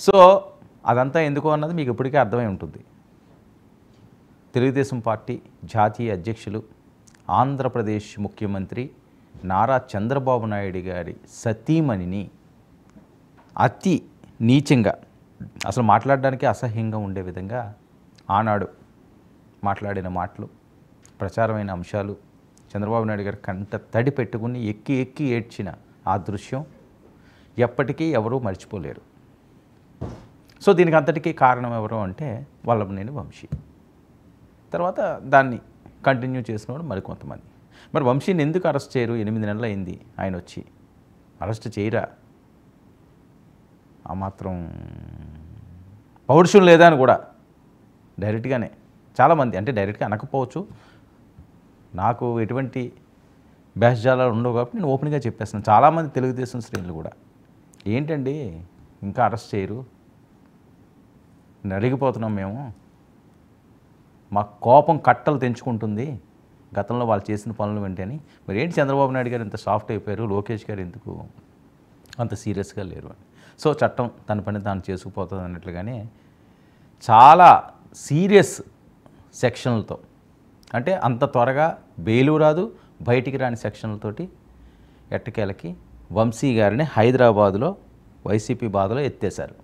So అదంతా ఎందుకు అన్నది మీకు ఇప్పటికే అర్థమై ఉంటుంది. తెలుగుదేశం పార్టీ జాతీయ అధ్యక్షులు, ఆంధ్రప్రదేశ్ ముఖ్యమంత్రి నారా చంద్రబాబు నాయుడు గారి సతీమణిని అతి నీచంగా, అసలు మాట్లాడడానికి అసహ్యంగా ఉండే విధంగా ఆనాడు మాట్లాడిన మాటలు, ప్రచారమైన అంశాలు, చంద్రబాబు నాయుడు గారు కంట తడి పెట్టుకుని ఎక్కి ఎక్కి ఏడ్చిన ఆ దృశ్యం ఎప్పటికీ ఎవరూ మర్చిపోలేరు. సో దీనికి అంతటికీ కారణం ఎవరు అంటే వల్లభనేని వంశీ. తర్వాత దాన్ని కంటిన్యూ చేసినవాడు మరికొంతమంది. మరి వంశీని ఎందుకు అరెస్ట్ చేయరు? 8 నెలలు అయింది ఆయన వచ్చి, అరెస్ట్ చేయరా? ఆ మాత్రం పౌరుషం లేదా అని కూడా డైరెక్ట్గానే చాలామంది, అంటే డైరెక్ట్గా అనకపోవచ్చు, నాకు ఎటువంటి బేషజాలాలు ఉండవు కాబట్టి నేను ఓపెన్గా చెప్పేస్తున్నాను. చాలామంది తెలుగుదేశం శ్రేణులు కూడా ఏంటండి ఇంకా అరెస్ట్ చేయరు, నలిగిపోతున్నాం మేము, మా కోపం కట్టలు తెంచుకుంటుంది గతంలో వాళ్ళు చేసిన పనులు వెంటనే. మరి ఏంటి చంద్రబాబు నాయుడు గారు ఇంత సాఫ్ట్ అయిపోయారు, లోకేష్ గారు ఎందుకు అంత సీరియస్గా లేరు అని. సో చట్టం తన పని తాను చేసుకుపోతుంది అన్నట్లుగానే చాలా సీరియస్ సెక్షన్లతో, అంటే అంత త్వరగా బెయిలు రాదు, బయటికి రాని సెక్షన్లతోటి ఎట్టకేలకి వంశీ గారిని హైదరాబాదులో వైసీపీ బాధలో ఎత్తేశారు,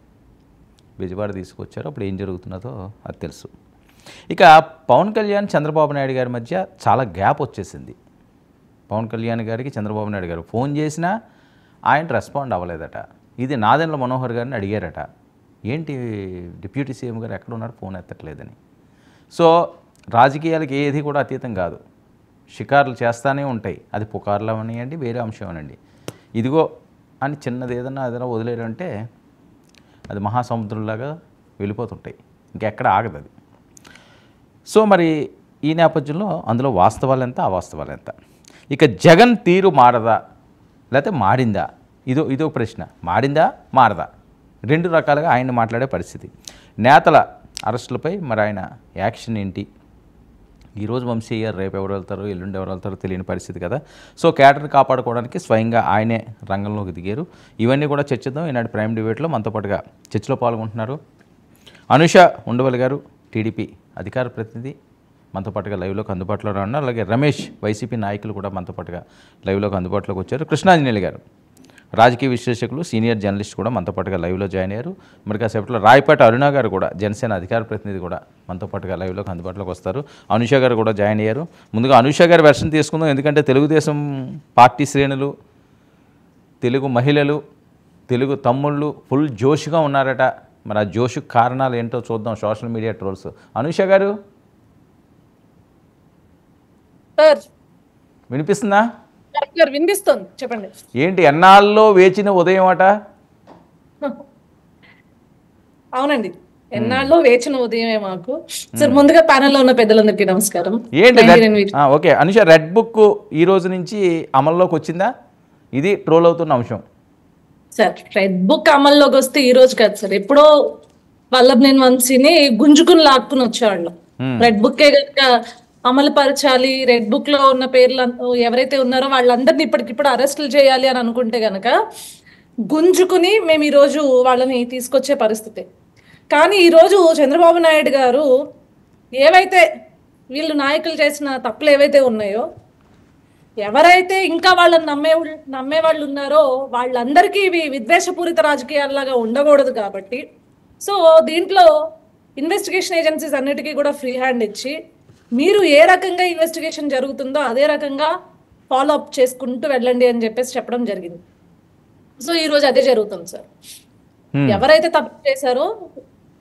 విజయవాడ తీసుకొచ్చారు. అప్పుడు ఏం జరుగుతున్నదో అది తెలుసు. ఇక పవన్ కళ్యాణ్ చంద్రబాబు నాయుడు గారి మధ్య చాలా గ్యాప్ వచ్చేసింది. పవన్ కళ్యాణ్ గారికి చంద్రబాబు నాయుడు గారు ఫోన్ చేసినా ఆయన రెస్పాండ్ అవ్వలేదట. ఇది నాదెండ్ల మనోహర్ గారిని అడిగారట, ఏంటి డిప్యూటీ సీఎం గారు ఎక్కడ ఉన్నారు, ఫోన్ ఎత్తట్లేదని. సో రాజకీయాలకు ఏది కూడా అతీతం కాదు, షికారులు చేస్తూనే ఉంటాయి. అది పుకార్లు అవనియండి, వేరే అంశం అనండి, ఇదిగో అని చిన్నది ఏదైనా వదిలేరంటే అది మహాసముద్రంలాగా వెళ్ళిపోతుంటాయి, ఇంకెక్కడ ఆగదు అది. సో మరి ఈ నేపథ్యంలో అందులో వాస్తవాలు ఎంత, అవాస్తవాలు ఎంత? ఇక జగన్ తీరు మారదా లేకపోతే మారిందా, ఇదో ప్రశ్న. మారిందా మారదా, రెండు రకాలుగా ఆయన మాట్లాడే పరిస్థితి. నేతల అరెస్టులపై మరి ఆయన యాక్షన్ ఏంటి? ఈరోజు వంశీ అయ్యారు, రేపు ఎవరు వెళ్తారో ఎల్లుండి ఎవరు వెళ్తారో తెలియని పరిస్థితి కదా. సో క్యాడర్ని కాపాడుకోవడానికి స్వయంగా ఆయనే రంగంలోకి దిగారు. ఇవన్నీ కూడా చర్చిద్దాం ఈనాడు ప్రైమ్ డిబేట్లో. మనతో పాటుగా చర్చలో పాల్గొంటున్నారు అనూష ఉండవల్లి గారు, టీడీపీ అధికార ప్రతినిధి, మనతో పాటుగా లైవ్లోకి అందుబాటులో ఉన్నారు. అలాగే రమేష్, వైసీపీ నాయకులు కూడా మనతో పాటుగా లైవ్లోకి అందుబాటులోకి వచ్చారు. కృష్ణాంజనేయులు గారు, రాజకీయ విశ్లేషకులు, సీనియర్ జర్నలిస్ట్ కూడా మనతో పాటుగా లైవ్లో జాయిన్ అయ్యారు. మరి కాసేపట్లో రాయపాటి అరుణ గారు కూడా, జనసేన అధికార ప్రతినిధి కూడా మనతో పాటుగా లైవ్లోకి అందుబాటులోకి వస్తారు. అనూష గారు కూడా జాయిన్ అయ్యారు. ముందుగా అనూష గారి వెర్షన్ తీసుకుందాం, ఎందుకంటే తెలుగుదేశం పార్టీ శ్రేణులు, తెలుగు మహిళలు, తెలుగు తమ్ముళ్ళు ఫుల్ జోష్గా ఉన్నారట. మరి ఆ జోషుకు కారణాలు ఏంటో చూద్దాం, సోషల్ మీడియా ట్రోల్స్. అనూష గారు వినిపిస్తుందా? వినిపిస్తుంది, చెప్పండి. ఏంటి ఎన్నాళ్ళలో వేచిన ఉదయం అట? అవునండి, ఎన్నాళ్ళలో వేచిన ఉదయమే మాకు. సార్ ముందుగా ప్యానెల్లో ఉన్న పెద్దలందరికీ నమస్కారం. ఏంటి ఓకే అనుష, రెడ్ బుక్ ఈ రోజు నుంచి అమల్లోకి వచ్చిందా? ఇది ట్రోల్ అవుతున్న అంశం. సార్ రెడ్ బుక్ అమల్లోకి వస్తే ఈ రోజు కాదు సార్, ఎప్పుడో వల్లభనేని వంశీని గుంజుకుని లాక్కుని వచ్చేవాళ్ళు. రెడ్ బుక్కే కనుక అమలు పరచాలి, రెడ్ బుక్ లో ఉన్న పేర్లు ఎవరైతే ఉన్నారో వాళ్ళందరినీ ఇప్పటికిప్పుడు అరెస్టులు చేయాలి అని అనుకుంటే గనక గుంజుకుని మేము ఈ రోజు వాళ్ళని తీసుకొచ్చే పరిస్థితి. కానీ ఈరోజు చంద్రబాబు నాయుడు గారు ఏవైతే వీళ్ళు నాయకులు చేసిన తప్పులు ఏవైతే ఉన్నాయో, ఎవరైతే ఇంకా వాళ్ళని నమ్మే వాళ్ళు ఉన్నారో వాళ్ళందరికీ ఇవి విద్వేషపూరిత రాజకీయాల్లాగా ఉండకూడదు కాబట్టి, సో దీంట్లో ఇన్వెస్టిగేషన్ ఏజెన్సీస్ అన్నిటికీ కూడా ఫ్రీ హ్యాండ్ ఇచ్చి మీరు ఏ రకంగా ఇన్వెస్టిగేషన్ జరుగుతుందో అదే రకంగా ఫాలో అప్ చేసుకుంటూ వెళ్ళండి అని చెప్పేసి చెప్పడం జరిగింది. సో ఈ రోజు అదే జరుగుతుంది సార్. ఎవరైతే తప్పు చేశారో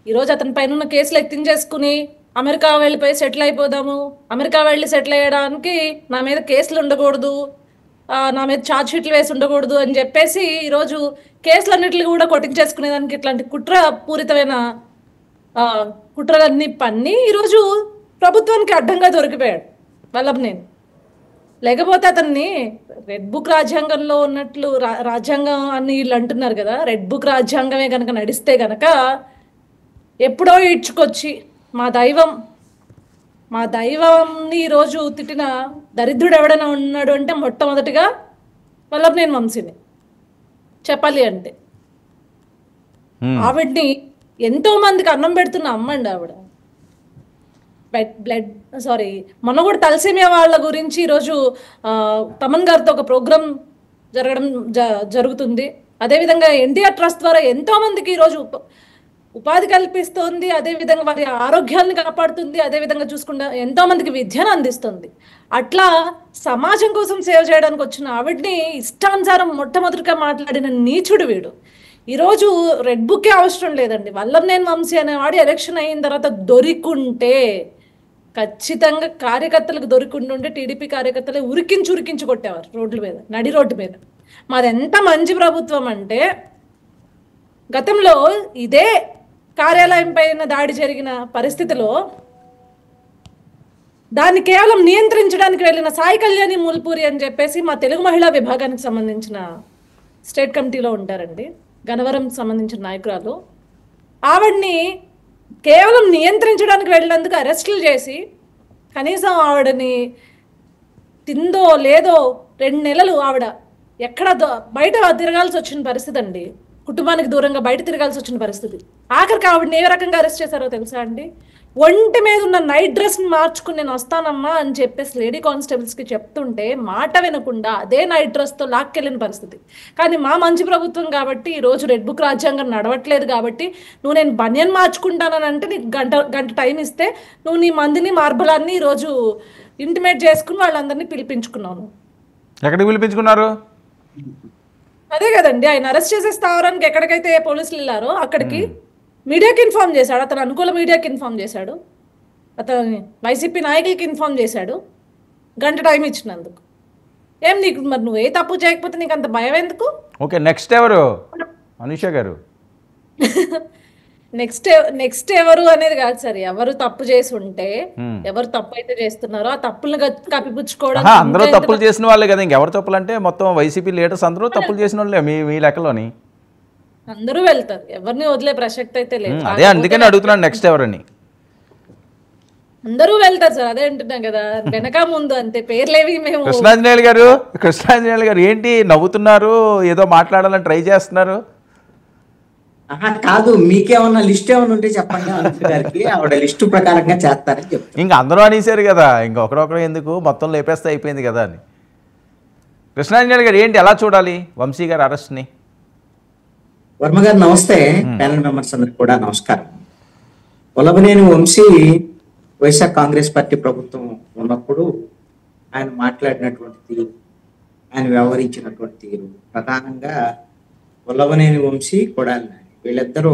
ఈరోజు అతని పైన ఉన్న కేసులు ఎత్తించేసుకుని అమెరికా వెళ్ళిపోయి సెటిల్ అయిపోదాము, అమెరికా వెళ్ళి సెటిల్ అయ్యడానికి నా మీద కేసులు ఉండకూడదు, నా మీద ఛార్జ్ షీట్లు వేసి ఉండకూడదు అని చెప్పేసి ఈరోజు కేసులన్నిటిని కూడా కొట్టించేసుకునేదానికి ఇట్లాంటి కుట్రపూరితమైన కుట్రలన్నీ పన్ని ఈరోజు ప్రభుత్వానికి అడ్డంగా దొరికిపోయాడు వల్లభనేని. లేకపోతే అతన్ని రెడ్ బుక్ రాజ్యాంగంలో ఉన్నట్లు రాజ్యాంగం అని వీళ్ళు అంటున్నారు కదా, రెడ్ బుక్ రాజ్యాంగమే కనుక నడిస్తే గనక ఎప్పుడో ఇడ్చుకొచ్చి మా దైవంని ఈరోజు తిట్టిన దరిద్రుడు ఎవడైనా ఉన్నాడు అంటే మొట్టమొదటిగా వల్లభనేని వంశీని చెప్పాలి అంటే. ఆవిడ్ని ఎంతో మందికి అన్నం పెడుతున్న అమ్మండి ఆవిడ. బ్లడ్ సారీ మొన్న కూడా తలసేమియా వాళ్ళ గురించి ఈరోజు తమన్ గారితో ఒక ప్రోగ్రామ్ జరుగుతుంది. అదేవిధంగా ఎన్టీఆర్ ట్రస్ట్ ద్వారా ఎంతో మందికి ఈరోజు ఉపాధి కల్పిస్తుంది, అదేవిధంగా వారి ఆరోగ్యాన్ని కాపాడుతుంది, అదేవిధంగా చూసుకుంటా ఎంతో మందికి విద్యను అందిస్తుంది. అట్లా సమాజం కోసం సేవ చేయడానికి వచ్చిన ఆవిడ్ని ఇష్టానుసారం మొట్టమొదటిగా మాట్లాడిన నీచుడు వీడు. ఈరోజు రెడ్ బుక్కే అవసరం లేదండి. వల్లభనేని వంశీ అనేవాడు ఎలక్షన్ అయిన తర్వాత దొరికుంటే ఖచ్చితంగా కార్యకర్తలకు దొరికింటుంటే టీడీపీ కార్యకర్తలే ఉరికించి కొట్టేవారు రోడ్ల మీద, నడి రోడ్డు మీద. మాది ఎంత మంచి ప్రభుత్వం అంటే గతంలో ఇదే కార్యాలయం పైన దాడి జరిగిన పరిస్థితిలో దాన్ని కేవలం నియంత్రించడానికి వెళ్ళిన సాయి కళ్యాణి మూల్పూరి అని చెప్పేసి మా తెలుగు మహిళా విభాగానికి సంబంధించిన స్టేట్ కమిటీలో ఉంటారండి, గనవరం సంబంధించిన నాయకురాలు. ఆవిడ్ని కేవలం నియంత్రించడానికి వెళ్ళినందుకు అరెస్టులు చేసి కనీసం ఆవిడని తిందో లేదో 2 నెలలు ఆవిడ ఎక్కడ బయట తిరగాల్సి వచ్చిన పరిస్థితి అండి. కుటుంబానికి దూరంగా బయట తిరగాల్సి వచ్చిన పరిస్థితి. ఆఖరికి ఆవిడని ఏ రకంగా అరెస్ట్ చేశారో తెలుసా అండి? ఒంటి మీద ఉన్న నైట్ డ్రెస్ని మార్చుకుని నేను వస్తానమ్మా అని చెప్పేసి లేడీ కానిస్టేబుల్స్కి చెప్తుంటే మాట వినకుండా అదే నైట్ డ్రెస్తో లాక్కెళ్ళిన పరిస్థితి. కానీ మా మంచి ప్రభుత్వం కాబట్టి ఈరోజు రెడ్ బుక్ రాజ్యాంగం నడవట్లేదు కాబట్టి నేను బనియన్ మార్చుకుంటానని అంటే నీకు గంట టైం ఇస్తే నువ్వు నీ మందిని మార్బలాన్ని ఈరోజు ఇంటిమేట్ చేసుకుని వాళ్ళందరినీ పిలిపించుకున్నాను. ఎక్కడికి పిలిపించుకున్నారు? అదే కదండి, ఆయన అరెస్ట్ చేసే స్థావరానికి ఎక్కడికైతే పోలీసులు వెళ్ళారో అక్కడికి మీడియాకి ఇన్ఫార్మ్ చేశాడు. అతను అనుకూల మీడియాకి ఇన్ఫార్మ్ చేశాడు, అతను వైసీపీ నాయకులకి ఇన్ఫార్మ్ చేశాడు, గంట టైం ఇచ్చినందుకు. ఏం నీకు మరి నువ్వు ఏ తప్పు చేయకపోతే నీకు అంత భయం ఎందుకు? ఓకే, నెక్స్ట్ ఎవరు? అనూష గారు. నెక్స్ట్ ఎవరు అనేది కాదు సార్, ఎవరు తప్పు చేసి ఉంటే ఎవరు తప్పు అయితే చేస్తున్నారో ఆ తప్పులను కప్పిపుచ్చుకోవడం. అందరూ తప్పులు చేసిన వాళ్ళే కదా, ఇంకెవరు తప్పులు అంటే మొత్తం వైసీపీ లీడర్స్ అందరూ తప్పులు చేసిన వాళ్ళే మీ లెక్కలోని. అందరూ వెళ్తారు, ఎవరిని వదిలే ప్రసక్తి అయితే లేదు. అదే అందుకని అడుగుతున్నాను నెక్స్ట్ ఎవరని. అందరూ వెళ్తారు సార్, అదే అంటున్నాం కదా, వెనక ముందు అంతే, పేర్లేవి మేము. కృష్ణాంజనేయులు గారు ఏంటి నవ్వుతున్నారు, ఏదో మాట్లాడాలని ట్రై చేస్తున్నారు? కాదు, మీకేమన్నా లిస్ట్ ఏమన్నా ఉంటే చెప్పండి అనుష గారికి, ఆవిడ లిస్టు ప్రకారంగా చేస్తారని చెప్తారు. ఇంకా అందరూ అనేసారు కదా, ఇంకొకరొకరు ఎందుకు, మొత్తం లేపేస్తే అయిపోయింది కదా అని. కృష్ణాంజనేయులు గారు ఏంటి ఎలా చూడాలి వంశీ గారి అరెస్ట్ని? వర్మ గారు నమస్తే, ప్యానల్ మెంబర్స్ అందరికి కూడా నమస్కారం. వల్లభనేని వంశీ వైఎస్ఆర్ కాంగ్రెస్ పార్టీ ప్రభుత్వం ఉన్నప్పుడు ఆయన మాట్లాడినటువంటి తీరు, ఆయన వ్యవహరించినటువంటి తీరు, ప్రధానంగా వల్లభనేని వంశీ కొడాలి నాని వీళ్ళిద్దరూ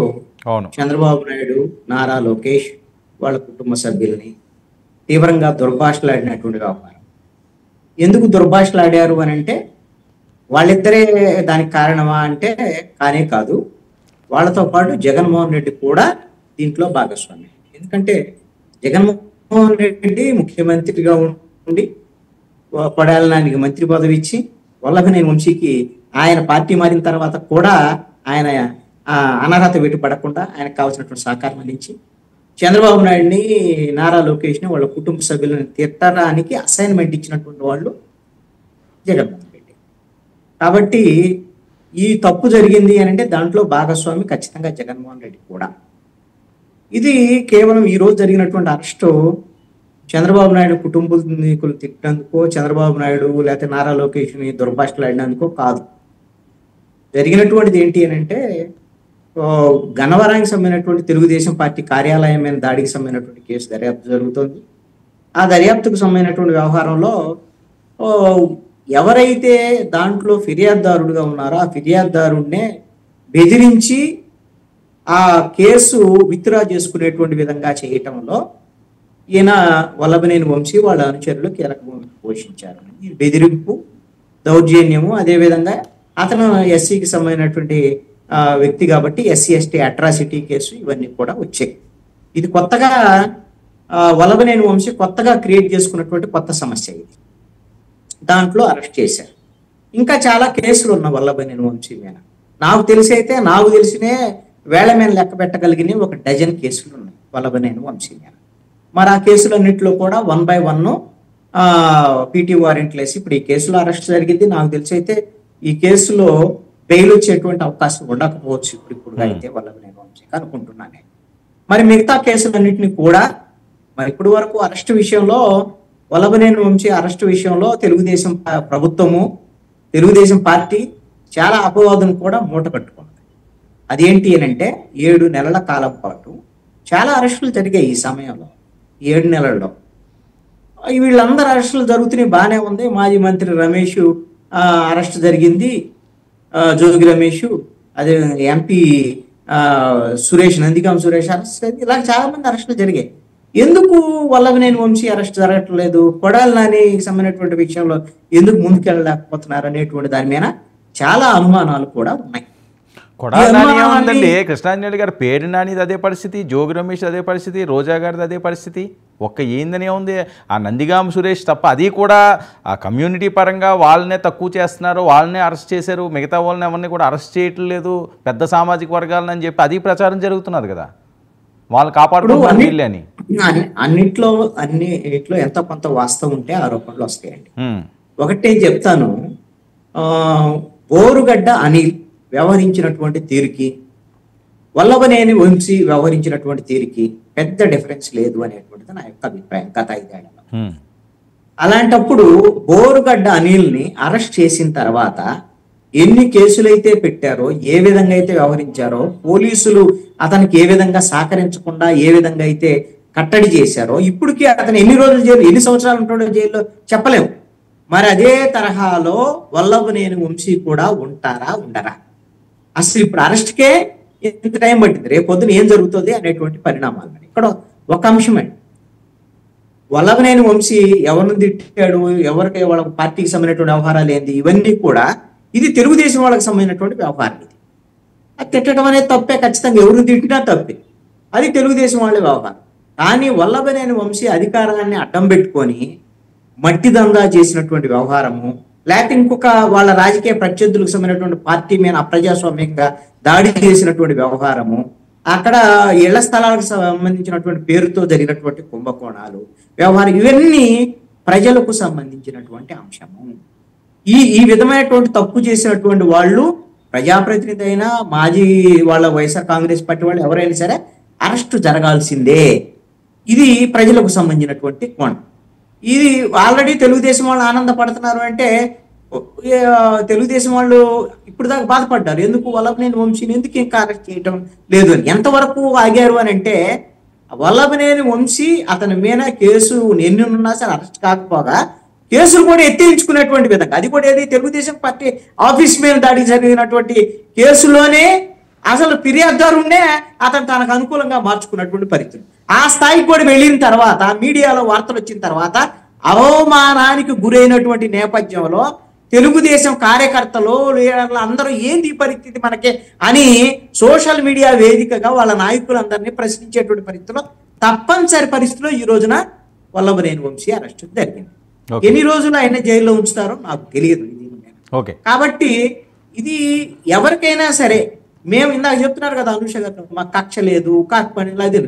చంద్రబాబు నాయుడు, నారా లోకేష్ వాళ్ళ కుటుంబ సభ్యుల్ని తీవ్రంగా దుర్భాషలాడినటువంటి వ్యవహారం. ఎందుకు దుర్భాషలాడారు అని అంటే వాళ్ళిద్దరే దానికి కారణమా అంటే కానే కాదు, వాళ్ళతో పాటు జగన్మోహన్ రెడ్డి కూడా దీంట్లో భాగస్వామి. ఎందుకంటే జగన్మోహన్ రెడ్డి ముఖ్యమంత్రిగా ఉండి కొడాలి నానికి మంత్రి పదవి ఇచ్చి వల్లభనేని వంశీకి ఆయన పార్టీ మారిన తర్వాత కూడా ఆయన అనర్హత వెటు పడకుండా ఆయనకు కావాల్సినటువంటి సహకారం అందించి చంద్రబాబు నాయుడిని, నారా లోకేష్ని, వాళ్ళ కుటుంబ సభ్యులను తిట్టడానికి అసైన్మెంట్ ఇచ్చినటువంటి వాళ్ళు జగన్మోహన్ రెడ్డి. కాబట్టి ఈ తప్పు జరిగింది అని అంటే దాంట్లో భాగస్వామి ఖచ్చితంగా జగన్మోహన్ రెడ్డి కూడా. ఇది కేవలం ఈ రోజు జరిగినటువంటి అరెస్టు చంద్రబాబు నాయుడు కుటుంబీకులు తిట్టినందుకో, చంద్రబాబు నాయుడు లేకపోతే నారా లోకేష్ని దుర్భాషలాడినందుకో కాదు. జరిగినటువంటిది ఏంటి అని అంటే గన్నవరానికి సంబంధించినటువంటి తెలుగుదేశం పార్టీ కార్యాలయం మీద దాడికి సంబంధించినటువంటి కేసు దర్యాప్తు జరుగుతుంది. ఆ దర్యాప్తుకు సంబంధించినటువంటి వ్యవహారంలో ఎవరైతే దాంట్లో ఫిర్యాదుదారుడుగా ఉన్నారో ఆ ఫిర్యాదుదారుడినే బెదిరించి ఆ కేసు విత్డ్రా చేసుకునేటువంటి విధంగా చేయటంలో ఈయన వల్లభనేని వంశీ వాళ్ళ అనుచరులు కీలక భూమిక పోషించారు. ఈ బెదిరింపు, దౌర్జన్యము, అదేవిధంగా అతను ఎస్సీకి సంబంధించినటువంటి వ్యక్తి కాబట్టి ఎస్సీ ఎస్టీ అట్రాసిటీ కేసు ఇవన్నీ కూడా వచ్చాయి. ఇది కొత్తగా వల్లభనేని వంశీ కొత్తగా క్రియేట్ చేసుకున్నటువంటి కొత్త సమస్య ఇది. దాంట్లో అరెస్ట్ చేశారు. ఇంకా చాలా కేసులు ఉన్న వల్లభనేని వంశీ మీద నాకు తెలిసినే వేళ మీద లెక్క పెట్టగలిగిన ఒక డజన్ కేసులు ఉన్నాయి వల్లభనేని వంశీ మీద. మరి ఆ కేసులన్నింటిలో కూడా 1 by 1 పీటీ వారెంట్లు వేసి ఇప్పుడు ఈ కేసులో అరెస్ట్ జరిగింది. నాకు తెలిసి అయితే ఈ కేసులో బెయిల్ వచ్చేటువంటి అవకాశం ఉండకపోవచ్చు ఇప్పుడు అయితే వల్లభనేని వంశీకి అనుకుంటున్నాను నేను. మరి మిగతా కేసులన్నింటినీ కూడా మరి ఇప్పటి వరకు అరెస్ట్ విషయంలో వల్లభనేని వంశీ అరెస్ట్ విషయంలో తెలుగుదేశం ప్రభుత్వము తెలుగుదేశం పార్టీ చాలా అపవాదును కూడా మూట కట్టుకుంది. అదేంటి అని అంటే 7 నెలల కాలం పాటు చాలా అరెస్టులు జరిగాయి ఈ సమయంలో. 7 నెలల్లో వీళ్ళందరూ అరెస్టులు జరుగుతున్నాయి, బాగానే ఉంది. మాజీ మంత్రి రమేష్ అరెస్ట్ జరిగింది, జోగి రమేష్, అదే ఎంపీ సురేష్, నందిగాం సురేష్ అరెస్ట్ జరిగింది. ఇలా చాలా మంది అరెస్టులు జరిగాయి. ఎందుకు వల్లభనేని వంశీ అరెస్ట్ జరగట్లేదు, కొడాలి నానికి సంబంధించినటువంటి విషయంలో ఎందుకు ముందుకెళ్ళలేకపోతున్నారు అనేటువంటి దాని మీద చాలా అనుమానాలు కూడా ఉన్నాయి. కొడాలి నాని ఏముందండి, కృష్ణాంజలి గారు పేరు నానిది అదే పరిస్థితి, జోగి రమేష్ అదే పరిస్థితి, రోజా గారిది అదే పరిస్థితి. ఏందనే ఉంది ఆ నందిగాం సురేష్ తప్ప. అది కూడా ఆ కమ్యూనిటీ పరంగా వాళ్ళనే తక్కువ చేస్తున్నారు, వాళ్ళనే అరెస్ట్ చేశారు, మిగతా వాళ్ళని ఎవరిని కూడా అరెస్ట్ చేయట్లేదు పెద్ద సామాజిక వర్గాలని చెప్పి అది ప్రచారం జరుగుతున్నది కదా, వాళ్ళు కాపాడుకోవాలి అని. అన్నిట్లో ఎంతో కొంత వాస్తవం ఉంటే ఆరోపణలు వస్తాయండి. ఒకటే చెప్తాను, బోరుగడ్డ అనిల్ వ్యవహరించినటువంటి తీరుకి వల్లభనేని వంశీ వ్యవహరించినటువంటి తీరుకి పెద్ద డిఫరెన్స్ లేదు అనేటువంటిది నా యొక్క అభిప్రాయం గత 5 ఏళ్లలో. అలాంటప్పుడు బోరుగడ్డ అనిల్ని అరెస్ట్ చేసిన తర్వాత ఎన్ని కేసులైతే పెట్టారో, ఏ విధంగా అయితే వ్యవహరించారో, పోలీసులు అతనికి ఏ విధంగా సహకరించకుండా ఏ విధంగా అయితే కట్టడి చేశారో, ఇప్పటికీ అతను ఎన్ని రోజులు జైలు, ఎన్ని సంవత్సరాలు ఉంటాడో జైల్లో చెప్పలేము. మరి అదే తరహాలో వల్లభనేని వంశీ కూడా ఉంటారా ఉండరా? అసలు ఇప్పుడు అరెస్ట్కే ఎంత టైం పట్టింది, రేపు పొద్దున ఏం జరుగుతుంది అనేటువంటి పరిణామాలు. ఇక్కడ ఒక అంశం అండి, వల్లభనేని వంశీ ఎవరిని తిట్టాడు, ఎవరికి వాళ్ళ పార్టీకి సంబంధించినటువంటి వ్యవహారాలు ఏంది, ఇవన్నీ కూడా ఇది తెలుగుదేశం వాళ్ళకి సంబంధించినటువంటి వ్యవహారం. ఇది అది తిట్టడం అనేది తప్పే, ఖచ్చితంగా ఎవరిని తిట్టినా తప్పే, అది తెలుగుదేశం వాళ్ళ వ్యవహారం. కానీ వల్లభనేని వంశీ అధికారాన్ని అడ్డం పెట్టుకొని మట్టి దందా చేసినటువంటి వ్యవహారము, లేకపోతే ఇంకొక వాళ్ళ రాజకీయ ప్రత్యర్థులకు సంబంధించినటువంటి పార్టీ మీద అప్రజాస్వామ్యంగా దాడి చేసినటువంటి వ్యవహారము, అక్కడ ఇళ్ల స్థలాలకు సంబంధించినటువంటి పేరుతో జరిగినటువంటి కుంభకోణాలు వ్యవహారం, ఇవన్నీ ప్రజలకు సంబంధించినటువంటి అంశము. ఈ విధమైనటువంటి తప్పు చేసినటువంటి వాళ్ళు ప్రజాప్రతినిధి అయినా మాజీ వాళ్ళ వైఎస్ఆర్ కాంగ్రెస్ పార్టీ వాళ్ళు ఎవరైనా సరే అరెస్టు జరగాల్సిందే. ఇది ప్రజలకు సంబంధించినటువంటి కోణం. ఇది ఆల్రెడీ తెలుగుదేశం వాళ్ళు ఆనందపడుతున్నారు అంటే తెలుగుదేశం వాళ్ళు ఇప్పుడు దాకా బాధపడ్డారు, ఎందుకు వల్లభనేని వంశీని ఎందుకు ఇంకా అరెస్ట్ చేయటం లేదు అని. ఎంతవరకు ఆగారు అని అంటే వల్లభనేని వంశీ అతని మీద కేసు ఎన్ని ఉన్నా సరే అరెస్ట్ కాకపోగా కేసులు కూడా ఎత్తించుకునేటువంటి విధంగా, అది కూడా ఏది తెలుగుదేశం పార్టీ ఆఫీస్ మీద దాడి జరిగినటువంటి కేసులోనే అసలు ఫిర్యాదుదారునే అతను తనకు అనుకూలంగా మార్చుకున్నటువంటి పరిస్థితి. ఆ స్థాయికి కూడా వెళ్ళిన తర్వాత మీడియాలో వార్తలు వచ్చిన తర్వాత అవమానానికి గురైనటువంటి నేపథ్యంలో తెలుగుదేశం కార్యకర్తలు అందరూ ఏంది పరిస్థితి మనకి అని సోషల్ మీడియా వేదికగా వాళ్ళ నాయకులందరినీ ప్రశ్నించేటువంటి పరిస్థితిలో తప్పనిసరి పరిస్థితిలో ఈ రోజున వల్లభనేని వంశీ అరెస్ట్ జరిగింది. ఎన్ని రోజులు ఆయన జైల్లో ఉంచుతారో నాకు తెలియదు. కాబట్టి ఇది ఎవరికైనా సరే, మేము ఇందాక చెప్తున్నారు కదా అనుష గారు, మాకు కక్ష లేదు, కార్పణ్యం లేదు.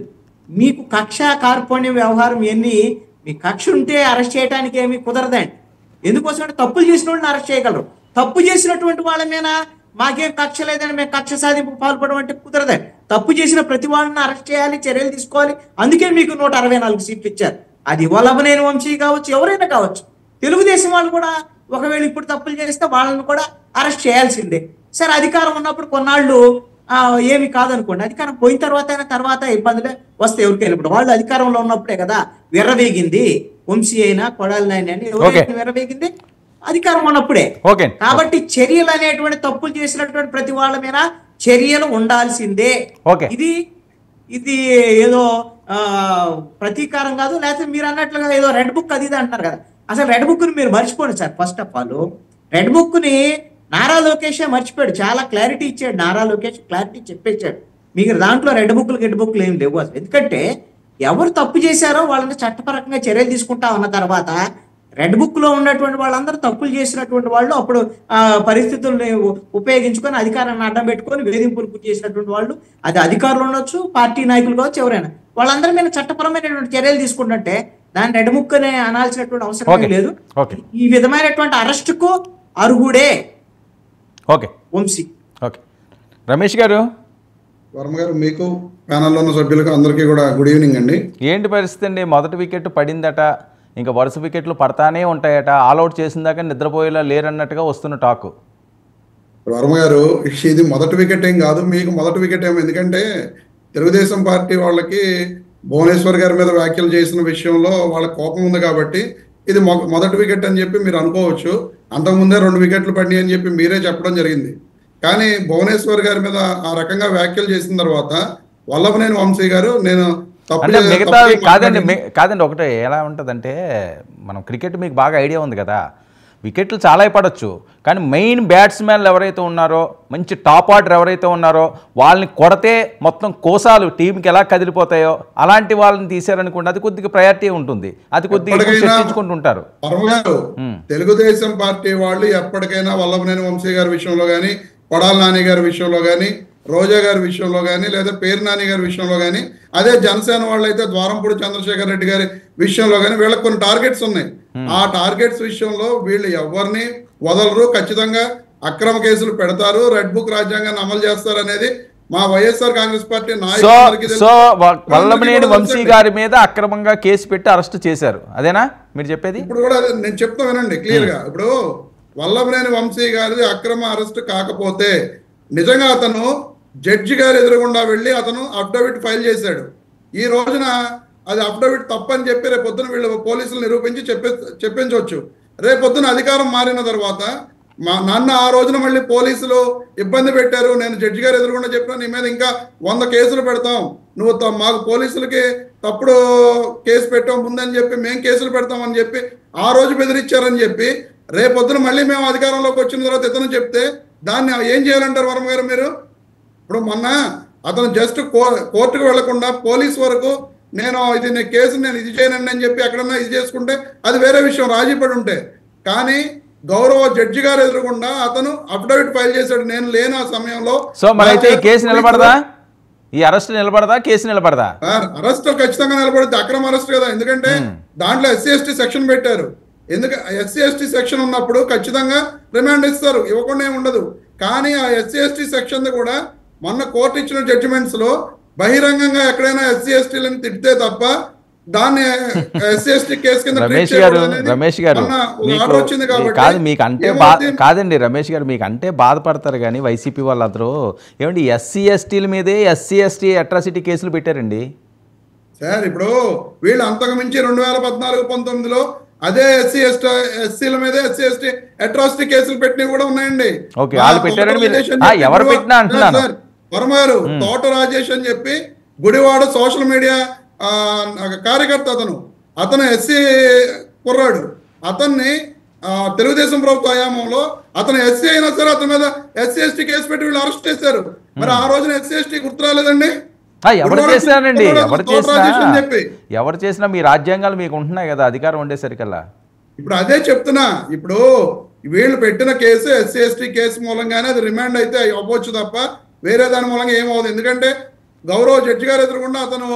మీకు కక్ష కార్పణ్యం వ్యవహారం ఎన్ని, మీ కక్ష ఉంటే అరెస్ట్ చేయడానికి ఏమి కుదరదండి. ఎందుకోసం అంటే తప్పులు చేసిన వాళ్ళని అరెస్ట్ చేయగలరు, తప్పు చేసినటువంటి వాళ్ళ మీద మాకేం కక్ష లేదని మేము కక్ష సాధింపు పాల్పడడం అంటే కుదరదండి. తప్పు చేసిన ప్రతి వాళ్ళని అరెస్ట్ చేయాలి, చర్యలు తీసుకోవాలి. అందుకే మీకు 164 సీట్లు ఇచ్చారు. అది వల్లభనేని వంశీ కావచ్చు, ఎవరైనా కావచ్చు. తెలుగుదేశం వాళ్ళు కూడా ఒకవేళ ఇప్పుడు తప్పులు చేస్తే వాళ్ళని కూడా అరెస్ట్ చేయాల్సిందే. సరే, అధికారం ఉన్నప్పుడు కొన్నాళ్ళు ఏమి కాదనుకోండి, అధికారం పోయిన తర్వాత ఇబ్బందులే వస్తే ఎవరికైనా. ఇప్పుడు వాళ్ళు అధికారంలో ఉన్నప్పుడే కదా విర్రవేగింది, వంశీ అయినా కొడాలి నాని అని ఎవరైనా విర్రవేగింది అధికారం ఉన్నప్పుడే. కాబట్టి చర్యలు అనేటువంటి తప్పులు చేసినటువంటి ప్రతి వాళ్ళ మీద చర్యలు ఉండాల్సిందే. ఇది ఏదో ప్రతీకారం కాదు, లేకపోతే మీరు అన్నట్లుగా ఏదో రెడ్ బుక్ అది ఇది అంటున్నారు కదా. అసలు రెడ్ బుక్ ని మీరు మర్చిపోండి sir. First of all red book ని నారా లోకేష్ మర్చిపోయాడు, చాలా క్లారిటీ ఇచ్చాడు. నారా లోకేష్ క్లారిటీ చెప్పేశాడు, మీకు దాంట్లో రెడ్ బుక్లు ఏం లేవు అసలు. ఎందుకంటే ఎవరు తప్పు చేశారో వాళ్ళని చట్టపరంగా చర్యలు తీసుకుంటా ఉన్న తర్వాత రెడ్ బుక్ లో ఉన్నటువంటి వాళ్ళందరూ తప్పులు చేసినటువంటి వాళ్ళు అప్పుడు పరిస్థితుల్ని ఉపయోగించుకొని అధికారాన్ని అడ్డం పెట్టుకొని వేధింపులు గురి చేసినటువంటి వాళ్ళు, అది అధికారులు ఉండొచ్చు, పార్టీ నాయకులు కావచ్చు, ఎవరైనా వాళ్ళందరి మీద చట్టపరమైనటువంటి చర్యలు తీసుకుంటుంటే దాన్ని రెడ్ బుక్ అనే అనాల్సినటువంటి అవసరం లేదు. ఈ విధమైనటువంటి అరెస్టుకు అర్హుడే. ఓకే. వంశీ. ఓకే, రమేష్ గారు. వర్మ గారు, మీకు ప్యానల్లో ఉన్న సభ్యులకు అందరికీ కూడా గుడ్ ఈవినింగ్ అండి. ఏంటి పరిస్థితి అండి? మొదటి వికెట్ పడిందట, ఇంకా వరుస వికెట్లు పడతానే ఉంటాయట, ఆల్అవుట్ చేసిన దాకా నిద్రపోయేలా లేరన్నట్టుగా వస్తున్న టాకు. వర్మ గారు, ఇది మొదటి వికెట్ ఏం కాదు, మీకు మొదటి వికెట్ ఏమో. ఎందుకంటే తెలుగుదేశం పార్టీ వాళ్ళకి భువనేశ్వర్ గారి మీద వ్యాఖ్యలు చేసిన విషయంలో వాళ్ళ కోపం ఉంది కాబట్టి ఇది మొదటి వికెట్ అని చెప్పి మీరు అనుకోవచ్చు. అంతకుముందే 2 వికెట్లు పడినాయి అని చెప్పి మీరే చెప్పడం జరిగింది. కానీ భువనేశ్వర్ గారి మీద ఆ రకంగా వ్యాఖ్యలు చేసిన తర్వాత వల్లభనేని వంశీ గారు, నేను అంటే మిగతా కాదండి ఒకటే ఎలా ఉంటుందంటే, మనం క్రికెట్ మీకు బాగా ఐడియా ఉంది కదా, వికెట్లు చాలా పడవచ్చు, కానీ మెయిన్ బ్యాట్స్మెన్లు ఎవరైతే ఉన్నారో, మంచి టాప్ ఆర్డర్ ఎవరైతే ఉన్నారో వాళ్ళని కొడితే మొత్తం కోసాలు టీంకి ఎలా కదిలిపోతాయో అలాంటి వాళ్ళని తీశారనుకోండి, అది కొద్దిగా ప్రయారిటీ ఉంటుంది, అది కొద్దిగా చర్చించుకుంటుంటారు. తెలుగుదేశం పార్టీ వాళ్ళు ఎప్పటికైనా వల్లభనేని వంశీ గారి విషయంలో కానీ, కొడాల నాని గారి విషయంలో కానీ, రోజా గారి విషయంలో కానీ, లేదా పేరు నాని గారి విషయంలో కానీ, అదే జనసేన వాళ్ళు అయితే ద్వారంపూడి చంద్రశేఖర్ రెడ్డి గారి విషయంలో కానీ వీళ్ళకి కొన్ని టార్గెట్స్ ఉన్నాయి. ఆ టార్గెట్స్ విషయంలో వీళ్ళు ఎవరిని వదలరు, ఖచ్చితంగా అక్రమ కేసులు పెడతారు, రెడ్ బుక్ రాజ్యాంగాన్ని అమలు చేస్తారు అనేది మా వైఎస్ఆర్ కాంగ్రెస్ పార్టీ నాయకులకి. సో వల్లభనేని వంశీ గారి మీద అక్రమంగా కేసు పెట్టి అరెస్ట్ చేశారు, అదేనా మీరు చెప్పేది? ఇప్పుడు కూడా నేను చెప్తా వినండి క్లియర్ గా. ఇప్పుడు వల్లభనేని వంశీ గారిది అక్రమ అరెస్ట్ కాకపోతే నిజంగా అతను జడ్జి గారు ఎదురుగుండా వెళ్ళి అతను అఫిడవిట్ ఫైల్ చేశాడు. ఈ రోజున అది అఫిడవిట్ తప్పని చెప్పి రేపొద్దున వీళ్ళు పోలీసులు నిరూపించి చెప్పించవచ్చు. రేపొద్దున అధికారం మారిన తర్వాత నన్ను ఆ రోజున మళ్ళీ పోలీసులు ఇబ్బంది పెట్టారు, నేను జడ్జి గారు ఎదురుగుండా చెప్పినా నీ మీద ఇంకా 100 కేసులు పెడతాం, నువ్వు మాకు పోలీసులకి తప్పుడు కేసు పెట్టాం ముందని చెప్పి మేము కేసులు పెడతామని చెప్పి ఆ రోజు బెదిరించారని చెప్పి రేపొద్దున మళ్ళీ మేము అధికారంలోకి వచ్చిన తర్వాత ఇతను చెప్తే దాన్ని ఏం చేయాలంటారు వర్మ గారు మీరు? ఇప్పుడు మొన్న అతను జస్ట్ కోర్టుకు వెళ్లకుండా పోలీస్ వరకు నేను కేసు నేను ఇది చేయనండి అని చెప్పి ఎక్కడన్నా ఇది చేసుకుంటే అది వేరే విషయం, రాజీ పడి ఉంటే. కానీ గౌరవ జడ్జి గారు ఎదురుకుండా అతను అఫిడవిట్ ఫైల్ చేశాడు, నేను లేని ఆ సమయంలో. సో మరైతే ఈ కేసు నిలబడదా? ఈ అరెస్ట్ నిలబడదా? కేసు నిలబడదా? అరెస్ట్ ఖచ్చితంగా నిలబడుద్ది, అక్రమ అరెస్ట్ కదా. ఎందుకంటే దాంట్లో SC/ST సెక్షన్ పెట్టారు. SC/ST సెక్షన్ ఉన్నప్పుడు ఖచ్చితంగా రిమాండ్ ఇస్తారు, ఇవ్వకుండా ఏమి ఉండదు. కానీ ఆ SC/ST సెక్షన్ కూడా మొన్న కోర్టు ఇచ్చిన జడ్జిమెంట్స్ లో బహిరంగంగా ఎక్కడైనా SC/STలను తిడితే తప్ప దాన్ని SC/ST కేసు కింద రమేష్ గారు కాదు మీకు అంటే కాదండి రమేష్ గారు, మీకు అంటే బాధపడతారు కానీ వైసీపీ వాళ్ళందరూ ఏమండి SC/STల మీదే SC/ST అట్రాసిటీ కేసులు పెట్టారండి సార్. ఇప్పుడు వీళ్ళు అంతకు మించి 2014-19లో అదే SCల మీద SC/ST అట్రాసిటీ కేసులు పెట్టినవి కూడా ఉన్నాయండి. ఎవరు పెట్టినా అంటున్నాను వర్మ గారు. తోట రాజేష్ అని చెప్పి గుడివాడ సోషల్ మీడియా కార్యకర్త, అతను SC కుర్రాడు. అతన్ని తెలుగుదేశం ప్రభుత్వ హయాంలో అతను SC అయినా సరే అతని మీద SC/ST కేసు పెట్టి వీళ్ళు అరెస్ట్ చేశారు. మరి ఆ రోజున SC/ST గుర్తు రాలేదండి? ఎవరు చేసినారండి? ఎవరు చేసినా మీ రాజ్యాంగాలు మీకు ఉంటున్నాయి కదా అధికారం ఉండేసరికల్లా. ఇప్పుడు అదే చెప్తున్నా, ఇప్పుడు వీళ్ళు పెట్టిన కేసు SC/ST కేసు మూలంగానే అది రిమాండ్ అయితే అవ్వచ్చు తప్ప వేరే దాని మూలంగా ఏమవుతుంది. ఎందుకంటే గౌరవ జడ్జి గారు ఎదురుకుండా అతను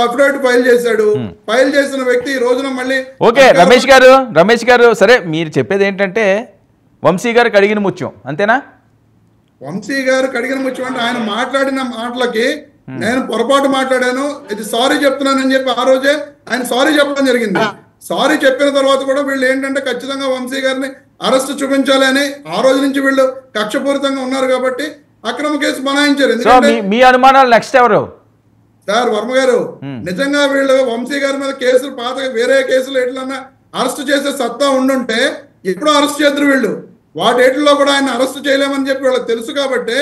అఫిడవిట్ ఫైల్ చేశాడు. ఫైల్ చేసిన వ్యక్తి ఈ రోజున మళ్ళీ ఓకే రమేష్ గారు సరే, మీరు చెప్పేది ఏంటంటే వంశీ గారికి అడిగిన ముత్యం అంతేనా? వంశీ గారికి అడిగిన ముత్యం అంటే ఆయన మాట్లాడిన మాటలకి నేను పొరపాటు మాట్లాడాను, ఇది సారీ చెప్తున్నానని చెప్పి ఆ రోజే ఆయన సారీ చెప్పడం జరిగింది. సారీ చెప్పిన తర్వాత కూడా వీళ్ళు ఏంటంటే ఖచ్చితంగా వంశీ గారిని అరెస్ట్ చూపించాలి అని ఆ రోజు నుంచి వీళ్ళు కక్షపూరితంగా ఉన్నారు కాబట్టి అక్రమ కేసు బనాయించారు. ఎందుకంటే మీ అనుమానాలు నెక్స్ట్ ఎవరు సార్ వర్మ గారు, నిజంగా వీళ్ళు వంశీ గారి మీద కేసులు పాత వేరే కేసులు ఎట్లన్నా అరెస్ట్ చేసే సత్తా ఉండుంటే ఎప్పుడో అరెస్ట్ చేద్దరు వీళ్ళు. వాటిలో కూడా ఆయన అరెస్ట్ చేయలేమని చెప్పి వీళ్ళకి తెలుసు కాబట్టి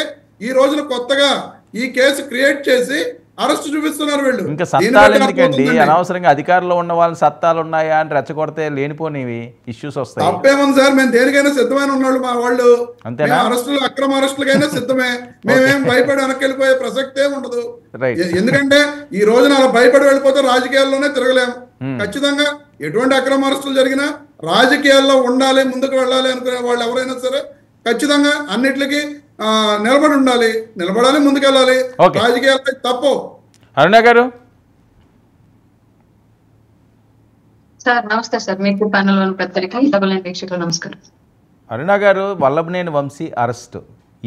ఈ రోజున కొత్తగా ఈ కేసు క్రియేట్ చేసి అరెస్ట్ చూపిస్తున్నారు వీళ్ళు. ఇంకా సత్తాలు ఎందుకండి? అనవసరంగా అధికారంలో ఉన్న వాళ్ళ సత్తాలు ఉన్నాయా అని రెచ్చగొడితే లేనిపోనివి ఇష్యూస్ వస్తాయి. తప్పేముంది సార్, మేము దేనికైనా సిద్ధమైన ఉన్నాళ్ళు మా వాళ్ళు. అంతేనా? అరెస్టులు అక్రమ అరెస్టులకైనా సిద్ధమే, మేమేం భయపడి వెనక్కి వెళ్ళిపోయే ప్రసక్తే ఉండదు. ఎందుకంటే ఈ రోజున అలా భయపడి వెళ్ళిపోతే రాజకీయాల్లోనే తిరగలేము. ఖచ్చితంగా ఎటువంటి అక్రమ అరెస్టులు జరిగినా రాజకీయాల్లో ఉండాలి, ముందుకు వెళ్ళాలి అనుకునే వాళ్ళు ఎవరైనా సరే ఖచ్చితంగా అన్నిటికీ నిలబడాలి, ముందుకెళ్ళాలి. రాజకీయాలపై తప్పు. అరుణ గారు సార్ నమస్తే సార్, మీకు ప్యానల్ వన్ పెద్దరికి డబుల్ అండ్ వీక్షకులు నమస్కారం. అరుణ గారు, వల్లభనేని వంశీ అరెస్ట్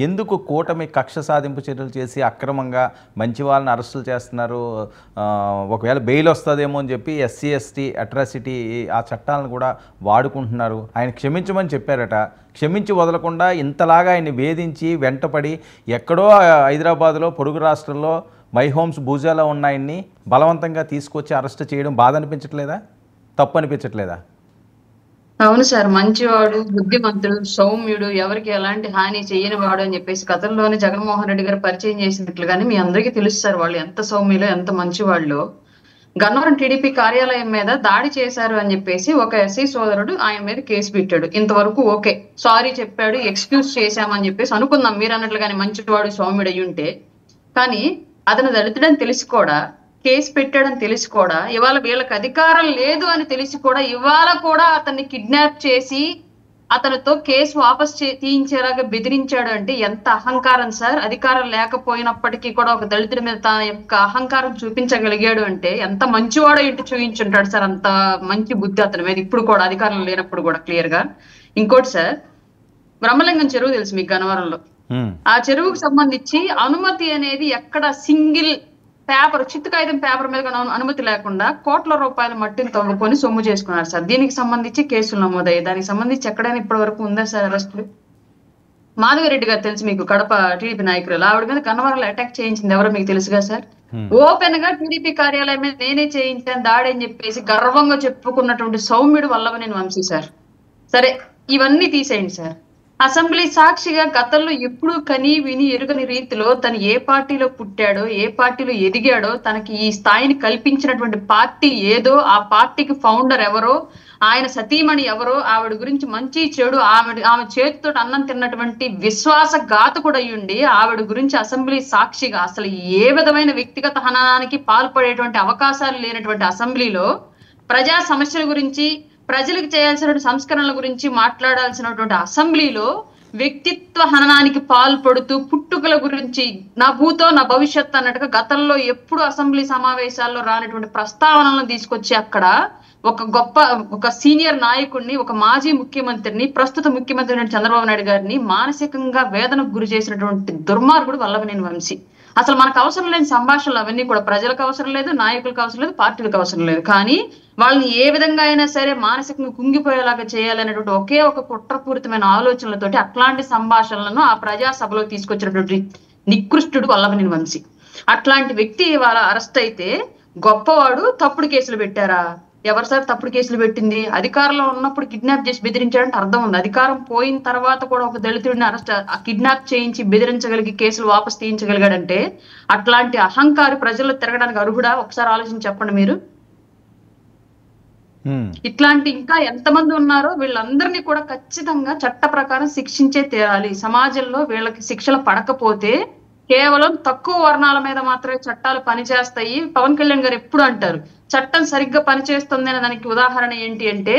ఎందుకు కూటమి కక్ష సాధింపు చర్యలు చేసి అక్రమంగా మంచి వాళ్ళని అరెస్టులు చేస్తున్నారు? ఒకవేళ బెయిల్ వస్తుందేమో అని చెప్పి ఎస్సీ ఎస్టీ అట్రాసిటీ ఆ చట్టాలను కూడా వాడుకుంటున్నారు. ఆయన క్షమించమని చెప్పారట, క్షమించి వదలకుండా ఇంతలాగా ఆయన్ని వేధించి వెంటపడి ఎక్కడో హైదరాబాద్లో పొరుగు రాష్ట్రంలో మై హోమ్స్ భూజాలో ఉన్న ఆయన్ని బలవంతంగా తీసుకొచ్చి అరెస్ట్ చేయడం బాధ అనిపించట్లేదా? తప్పు అనిపించట్లేదా? అవును సార్, మంచివాడు, బుద్ధిమంతుడు, సౌమ్యుడు, ఎవరికి ఎలాంటి హాని చేయని వాడు అని చెప్పేసి గతంలోనే జగన్మోహన్ రెడ్డి గారు పరిచయం చేసినట్లుగానే మీ అందరికీ తెలుసు సార్ వాళ్ళు ఎంత సౌమ్యులో ఎంత మంచివాళ్ళు. గన్నవరం టీడీపీ కార్యాలయం మీద దాడి చేశారు అని చెప్పేసి ఒక ఎస్సీ సోదరుడు ఆయన మీద కేసు పెట్టాడు. ఇంతవరకు ఓకే, సారీ చెప్పాడు, ఎక్స్క్యూజ్ చేశామని చెప్పేసి అనుకుందాం మీరు అన్నట్లుగానే మంచివాడు సౌమ్యుడు అయ్యి ఉంటే. కానీ అతను దళితుడని తెలిసి కూడా, కేసు పెట్టాడని తెలిసి కూడా, ఇవాళ వీళ్ళకి అధికారం లేదు అని తెలిసి కూడా ఇవాళ కూడా అతన్ని కిడ్నాప్ చేసి అతనితో కేసు వాపస్ తీయించేలాగా బెదిరించాడు అంటే ఎంత అహంకారం సార్. అధికారం లేకపోయినప్పటికీ కూడా ఒక దళితుడి మీద తన యొక్క అహంకారం చూపించగలిగాడు అంటే ఎంత మంచివాడో ఇంటి చూపించుంటాడు సార్. అంత మంచి బుద్ధి అతని మీద ఇప్పుడు కూడా, అధికారం లేనప్పుడు కూడా క్లియర్ గా. ఇంకోటి సార్, బ్రహ్మలింగం చెరువు తెలుసు మీకు గన్నవరంలో. ఆ చెరువుకు సంబంధించి అనుమతి అనేది ఎక్కడ సింగిల్ పేపర్, చిత్తు కాగితం పేపర్ మీద అనుమతి లేకుండా కోట్ల రూపాయల మట్టిని తవ్వుకొని సొమ్ము చేసుకున్నారు సార్. దీనికి సంబంధించి కేసులు నమోదయ్యాయి. దానికి సంబంధించి ఎక్కడైనా ఇప్పటి వరకు ఉందా సార్ అరెస్టులు? మాధవిరెడ్డి గారు తెలుసు మీకు, కడప టీడీపీ నాయకురాలు, ఆవిడ మీద గన్నవరంలో అటాక్ చేయించింది ఎవరో మీకు తెలుసుగా సార్. ఓపెన్ గా టీడీపీ కార్యాలయం మీద నేనే చేయించాను దాడి అని చెప్పేసి గర్వంగా చెప్పుకున్నటువంటి సౌమ్యుడు వల్లభనేని వంశీ సార్. సరే, ఇవన్నీ తీసేయండి సార్. అసెంబ్లీ సాక్షిగా గతంలో ఎప్పుడు కని విని ఎరుగని రీతిలో తను ఏ పార్టీలో పుట్టాడో, ఏ పార్టీలో ఎదిగాడో, తనకి ఈ స్థాయిని కల్పించినటువంటి పార్టీ ఏదో, ఆ పార్టీకి ఫౌండర్ ఎవరో, ఆయన సతీమణి ఎవరో, ఆవిడ గురించి మంచి చెడు ఆమె చేతితో అన్నం తిన్నటువంటి విశ్వాసఘాతకుడు అయ్యుండి ఆవిడ గురించి అసెంబ్లీ సాక్షిగా అసలు ఏ విధమైన వ్యక్తిగత హననానికి పాల్పడేటువంటి అవకాశాలు లేనటువంటి అసెంబ్లీలో ప్రజా సమస్యల గురించి, ప్రజలకు చేయాల్సిన సంస్కరణల గురించి మాట్లాడాల్సినటువంటి అసెంబ్లీలో వ్యక్తిత్వ హననానికి పాల్పడుతూ పుట్టుకల గురించి నా భూతో నా భవిష్యత్ అన్నట్టుగా గతంలో ఎప్పుడు అసెంబ్లీ సమావేశాల్లో రానటువంటి ప్రస్తావనలను తీసుకొచ్చి అక్కడ ఒక సీనియర్ నాయకుడిని, ఒక మాజీ ముఖ్యమంత్రిని, ప్రస్తుత ముఖ్యమంత్రి చంద్రబాబు నాయుడు గారిని మానసికంగా వేదనకు గురి చేసినటువంటి దుర్మార్గుడు వల్లభనేని వంశీ. అసలు మనకు అవసరం లేని సంభాషణలు అవన్నీ కూడా ప్రజలకు అవసరం లేదు, నాయకులకు అవసరం లేదు, పార్టీలకు అవసరం లేదు. కానీ వాళ్ళని ఏ విధంగా అయినా సరే మానసికంగా కుంగిపోయేలాగా చేయాలనేటువంటి ఒకే ఒక కుట్రపూరితమైన ఆలోచనలతోటి అట్లాంటి సంభాషణలను ఆ ప్రజా సభలో తీసుకొచ్చినటువంటి నికృష్టుడు వల్లభనేని వంశీ. అట్లాంటి వ్యక్తి ఇవాళ అరెస్ట్ అయితే గొప్పవాడు తప్పుడు కేసులు పెట్టారా? ఎవరు సార్ తప్పుడు కేసులు పెట్టింది? అధికారంలో ఉన్నప్పుడు కిడ్నాప్ చేసి బెదిరించాడంటే అర్థం ఉంది. అధికారం పోయిన తర్వాత కూడా ఒక దళితుడిని కిడ్నాప్ చేయించి బెదిరించగలిగి కేసులు వాపస్ తీయించగలిగాడంటే అట్లాంటి అహంకారి ప్రజల్లో తిరగడానికి అర్హుడా? ఒకసారి ఆలోచించి చెప్పండి మీరు. ఇట్లాంటి ఇంకా ఎంతమంది ఉన్నారో వీళ్ళందరినీ కూడా ఖచ్చితంగా చట్ట ప్రకారం శిక్షించే తీరాలి. సమాజంలో వీళ్ళకి శిక్షలు పడకపోతే కేవలం తక్కువ వర్ణాల మీద మాత్రమే చట్టాలు పనిచేస్తాయి. పవన్ కళ్యాణ్ గారు ఎప్పుడు అంటారు చట్టం సరిగ్గా పనిచేస్తుంది అనే దానికి ఉదాహరణ ఏంటి అంటే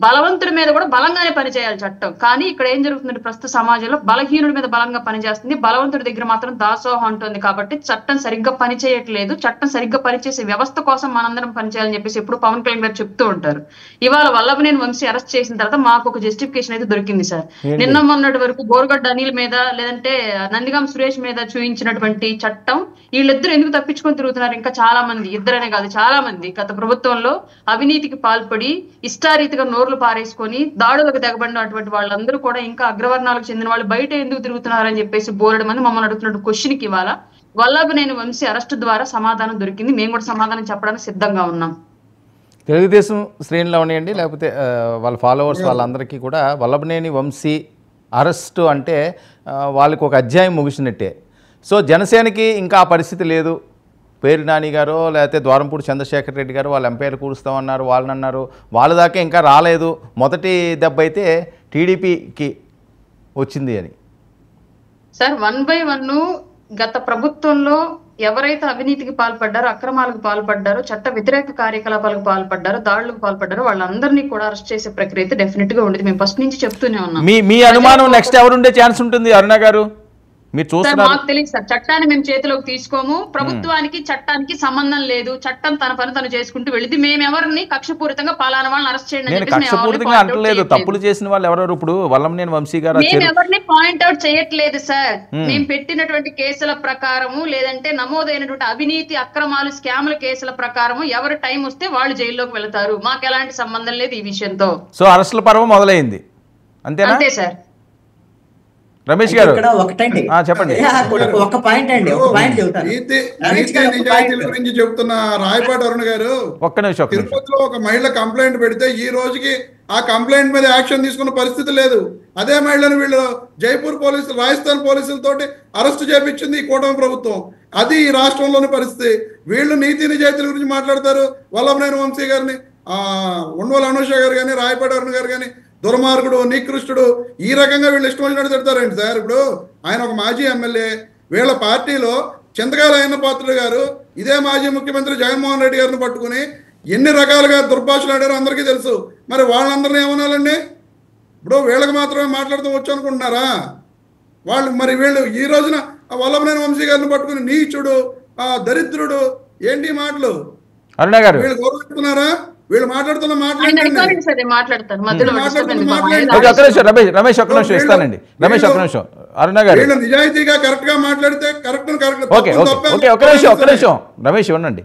బలవంతుడి మీద కూడా బలంగానే పనిచేయాలి చట్టం. కానీ ఇక్కడ ఏం జరుగుతుందంటే ప్రస్తుత సమాజంలో బలహీనుడి మీద బలంగా పనిచేస్తుంది, బలవంతుడి దగ్గర మాత్రం దాసోహం ఉంటుంది. కాబట్టి చట్టం సరిగ్గా పనిచేయట్లేదు, చట్టం సరిగ్గా పనిచేసే వ్యవస్థ కోసం మనందరం పనిచేయాలని చెప్పేసి ఎప్పుడు పవన్ కళ్యాణ్ గారు చెప్తూ ఉంటారు. ఇవాళ వల్లభనేని వంశీ అరెస్ట్ చేసిన తర్వాత మాకు ఒక జస్టిఫికేషన్ అయితే దొరికింది సార్. నిన్న మొన్నటి వరకు బోర్గడ్డ అనిల్ మీద లేదంటే నందిగాం సురేష్ మీద చూపించినటువంటి చట్టం వీళ్ళిద్దరు ఎందుకు తప్పించుకొని తిరుగుతున్నారు? ఇంకా చాలా మంది, ఇద్దరనే కాదు చాలా మంది గత ప్రభుత్వంలో అవినీతికి పాల్పడి ఇష్టారీతిగా నోర్లు పారేసుకొని దాడులకు తెగబడినటువంటి వాళ్ళందరూ కూడా ఇంకా అగ్రవర్ణాలకు చెందిన వాళ్ళు బయట ఎందుకు తిరుగుతున్నారని చెప్పేసి బోలెడు మంది మమ్మల్ని అడుగుతున్న క్వశ్చన్ కి ఇవాళ వల్లభనేని వంశీ అరెస్ట్ ద్వారా సమాధానం దొరికింది. మేము కూడా సమాధానం చెప్పడానికి సిద్ధంగా ఉన్నాం. తెలుగుదేశం శ్రేణులు అవనియండి లేకపోతే వాళ్ళ ఫాలోవర్స్ వాళ్ళందరికీ కూడా వల్లభనేని వంశీ అరెస్టు అంటే వాళ్ళకి ఒక అధ్యాయం ముగిసినట్టే. సో జనసేనకి ఇంకా ఆ పరిస్థితి లేదు. పేరు నాని గారు లేకపోతే ద్వారంపూడి చంద్రశేఖర్ రెడ్డి గారు వాళ్ళు ఎంపైర్లు కూరుస్తామన్నారు, వాళ్ళని అన్నారు, వాళ్ళ దాకా ఇంకా రాలేదు. మొదటి దెబ్బ అయితే టీడీపీకి వచ్చింది అని సార్. 1 by 1 గత ప్రభుత్వంలో ఎవరైతే అవినీతికి పాల్పడ్డారో, అక్రమాలకు పాల్పడ్డారో, చట్ట వ్యతిరేక కార్యకలాపాలకు పాల్పడ్డారో, దాడులకు పాల్పడ్డారో వాళ్ళందరినీ కూడా అరెస్ట్ చేసే ప్రక్రియ అయితే డెఫినెట్ గా ఉండేది. మేము ఫస్ట్ నుంచి చెప్తూనే ఉన్నాం. మీ అనుమానం నెక్స్ట్ ఎవరుండే ఛాన్స్ ఉంటుంది? అరుణ గారు మీరు సార్ చూస్తున్నారు. మాకు తెలియదు సార్, చట్టాన్ని మేము చేతిలోకి తీసుకోము. ప్రభుత్వానికి చట్టానికి సంబంధం లేదు. చట్టం తన పని తను చేసుకుంటూ వెళ్ళింది. మేము ఎవరిని కక్షపూరితంగా పలానా వాళ్ళని అరెస్ట్ చేయండి అని నేను చెప్పేసి మేము ఎవరిని కక్షపూరితంగా point out అంటలేదు. చేయట్లేదు. తప్పులు చేసిన వాళ్ళు ఎవరెవరు, ఇప్పుడు వల్లంనేని వంశీ గారు మేము ఎవరిని పాయింట్ అవుట్ చేయట్లేదు సార్. మేము పెట్టినటువంటి కేసుల ప్రకారము లేదంటే నమోదైనటువంటి అవినీతి అక్రమాలు స్కాముల కేసుల ప్రకారము ఎవరు టైం వస్తే వాళ్ళు జైల్లోకి వెళ్తారు. మాకు ఎలాంటి సంబంధం లేదు ఈ విషయంతో. సో అరెస్టుల పర్వం మొదలైంది అంతేనా? అంతే సార్. రమేష్ గారు ఇక్కడ ఒకటండి, చెప్పండి. ఒక పాయింట్ అండి, ఒక పాయింట్ చెబుతాను. నిజాయితీల గురించి చెప్తున్న రాయపాటి అరుణ్ గారు, ఒక్క నిమిషం. తిరుపతిలో ఒక మహిళ కంప్లైంట్ పెడితే ఈ రోజుకి ఆ కంప్లైంట్ మీద యాక్షన్ తీసుకున్న పరిస్థితి లేదు. అదే మహిళను వీళ్ళు జైపూర్ పోలీసులు, రాజస్థాన్ పోలీసులతోటి అరెస్ట్ చేపించింది ఈ కూటమి ప్రభుత్వం. అది ఈ రాష్ట్రంలోని పరిస్థితి. వీళ్ళు నీతి నిజాయితీల గురించి మాట్లాడతారు. వల్లభనేని వంశీ గారిని, ఉండవల అనుష గారు కానీ, రాయపాటి అరుణ్ గారు కానీ దుర్మార్గుడు, నికృష్టుడు, ఈ రకంగా వీళ్ళు ఇష్టం వచ్చినట్టు తిడతారండి సార్. ఇప్పుడు ఆయన ఒక మాజీ ఎమ్మెల్యే, వీళ్ళ పార్టీలో చింతకాయల అయ్యన్న పాత్రుడు గారు ఇదే మాజీ ముఖ్యమంత్రి జగన్మోహన్ రెడ్డి గారిని పట్టుకుని ఎన్ని రకాలుగా దుర్భాషలు ఆడారో అందరికీ తెలుసు. మరి వాళ్ళందరినీ ఏమనాలండి? ఇప్పుడు వీళ్ళకి మాత్రమే మాట్లాడుతూ వచ్చు అనుకుంటున్నారా వాళ్ళు? మరి వీళ్ళు ఈ రోజున వల్లభనేని వంశీ గారిని పట్టుకుని నీచుడు, దరిద్రుడు, ఏంటి మాటలు? అరుణ గారు వీళ్ళు గౌరవిస్తున్నారా? వీళ్ళు మాట్లాడుతున్న రమేష్ ఒక్క నిమిషం ఇస్తానండి. రమేష్ ఒక్క నిమిషం. అరుణ గారు వీళ్ళు నిజాయితీగా కరెక్ట్ గా మాట్లాడితే కరెక్ట్. ఒక్క నిమిషం రమేష్ ఉండండి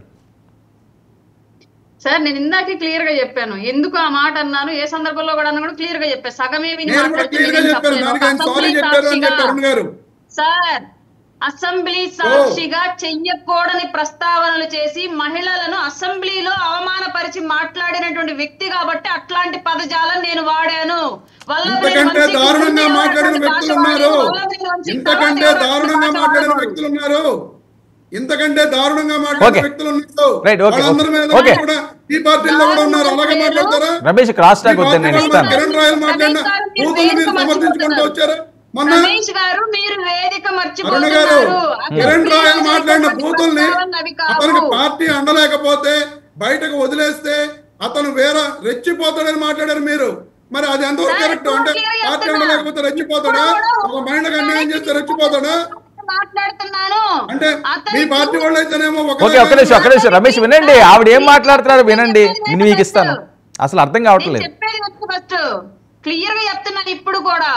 సార్. నేను ఇందాకే క్లియర్ గా చెప్పాను ఎందుకు ఆ మాట అన్నాను, ఏ సందర్భంలో కూడా అన్నా కూడా క్లియర్ గా చెప్పాను. సగమే విని మాట్లాడుతున్నారు సార్. అసెంబ్లీ సాక్షిగా చెయ్యకూడని ప్రస్తావనలు చేసి మహిళలను అసెంబ్లీలో అవమానపరిచి మాట్లాడినటువంటి వ్యక్తి కాబట్టి అట్లాంటి పదజాలం నేను వాడాను. ఇంతకంటే దారుణంగా మాట్లాడిన వ్యక్తులు ఉన్నారు. ఇంతకంటే దారుణంగా మాట్లాడిన వ్యక్తులు ఉన్నారు. ఇంతకంటే దారుణంగా మాట్లాడిన వ్యక్తులు ఉన్నారు. వాళ్ళందరి మీద కూడా ఈ పార్టీలో కూడా ఉన్నారు. అలాగే మాట్లాడతారా? Ramesh cross talk Kiran royal మాట్లాడిన కూతురు మీరు సమర్థించుకుంటూ వచ్చారు. రమేష్ గారు మీరు వేదిక మర్చిపోతున్నారు. కిరణ్ రాయల్ మాట్లాడిన బూతుల్ని అతనికి పార్టీ అండలేకపోతే బయటకు వదిలేస్తే అతను వేరే రెచ్చిపోతాడని మాట్లాడారు మీరు. మరి అది ఎంతవరకు కరెక్ట్? అంటే పార్టీ అండలేకపోతే రెచ్చిపోతాడా? ఒక మహిళకు అన్యాయం చేస్తే రెచ్చిపోతాడా? అంటే మీ పార్టీ వాళ్ళు అయితేనేమో ఒక్క నిమిషం రమేష్ వినండి. ఆవిడ ఏం మాట్లాడుతున్నారు వినండి, నేను మీకు ఇస్తాను. అసలు అర్థం కావట్లేదు. ఫస్ట్ క్లియర్ గా చెప్తున్నాను. ఇప్పుడు కూడా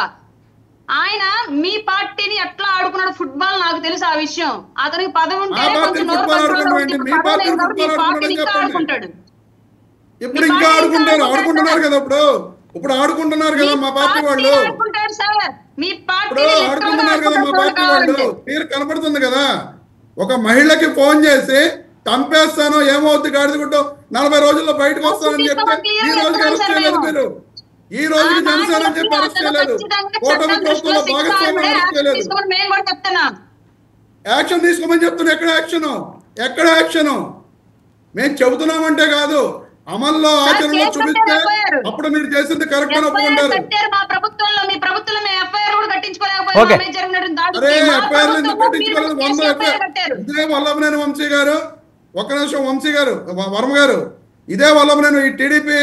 ఆయన మీ పార్టీని ఎట్లా ఆడుకున్నాడు ఫుట్బాల్ నాకు తెలుసు ఆ విషయం. అతనికి పదవి ఉంటే ఆడుకుంటాడు. ఇప్పుడు ఇంకా ఆడుకుంటున్నారు కదా. ఇప్పుడు ఆడుకుంటున్నారు కదా మా పార్టీ వాళ్ళు. మీ పార్టీ ఆడుకుంటున్నారు కదా మా పార్టీ వాళ్ళు. మీరు కనపడుతుంది కదా. ఒక మహిళకి ఫోన్ చేసి చంపేస్తాను, ఏమవుతుంది గాడిదగుడ్డు, 40 రోజుల్లో బయటకు వస్తానని చెప్తే ఈ రోజుకి అరెస్ట్ చేయలేదు మీరు. ఈ రోజుకి జనసేన అని చెప్పి అరెస్ట్ చేయలేదు. కూటమి ప్రభుత్వంలో భాగస్వామ్యం అరెస్ట్ చేయలేదు. యాక్షన్ తీసుకోమని చెప్తున్నా. ఎక్కడ యాక్షన్? మేము చెబుతున్నామంటే కాదు, అమల్లో ఆచరణలో చూపిస్తే అప్పుడు మీరు చేసింది కరెక్ట్ అని ఒప్పుకుంటారు. ఇదే వల్లభనేని వంశీ గారు, ఒక్క నిమిషం వంశీ గారు, వర్మ గారు, ఇదే వల్లభనేని ఈ టీడీపీ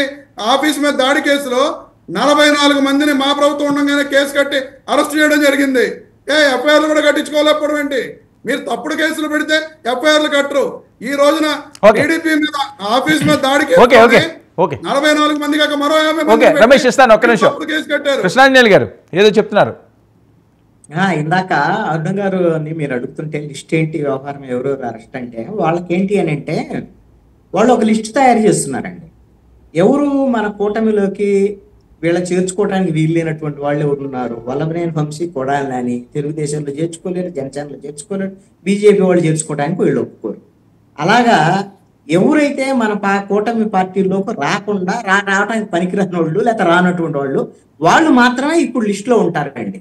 ఆఫీస్ మీద దాడి కేసులో 44 మందిని మా ప్రభుత్వం ఉండగానే కేసు కట్టి అరెస్ట్ చేయడం జరిగింది. ఎఫ్ఐఆర్లు కూడా కట్టించుకోలేకపోవడం ఏంటి? మీరు తప్పుడు కేసులు పెడితే ఎఫ్ఐఆర్లు కట్టరు. ఈ రోజున టీడీపీ మీద ఆఫీస్ మీద దాడి కేసు 44 మంది కాక మరో 50 మంది రమేష్ ఇస్తాను. ఒక్క నిమిషం. కేసు కట్టారు. కృష్ణాంజలి గారు ఏదో చెప్తున్నారు. ఇందాక అరుణ గారు మీరు అడుగుతుంటే లిస్ట్ ఏంటి, వ్యవహారం ఎవరెవరు అరెస్ట్ అంటే వాళ్ళకేంటి అని అంటే వాళ్ళు ఒక లిస్ట్ తయారు చేస్తున్నారండి. ఎవరు మన కూటమిలోకి వీళ్ళ చేర్చుకోవడానికి వీల్లేనటువంటి వాళ్ళు ఎవరు ఉన్నారు? వల్లభనేని వంశీ, కొడాలి నాని తెలుగుదేశంలో చేర్చుకోలేరు, జనసేనలో చేర్చుకోలేరు, బీజేపీ వాళ్ళు చేర్చుకోవడానికి వీళ్ళు ఒప్పుకోరు. అలాగా ఎవరైతే మన కూటమి పార్టీలోకి రాకుండా రావడానికి పనికిరాని వాళ్ళు లేకపోతే రానటువంటి వాళ్ళు మాత్రమే ఇప్పుడు లిస్ట్ లో ఉంటారండి.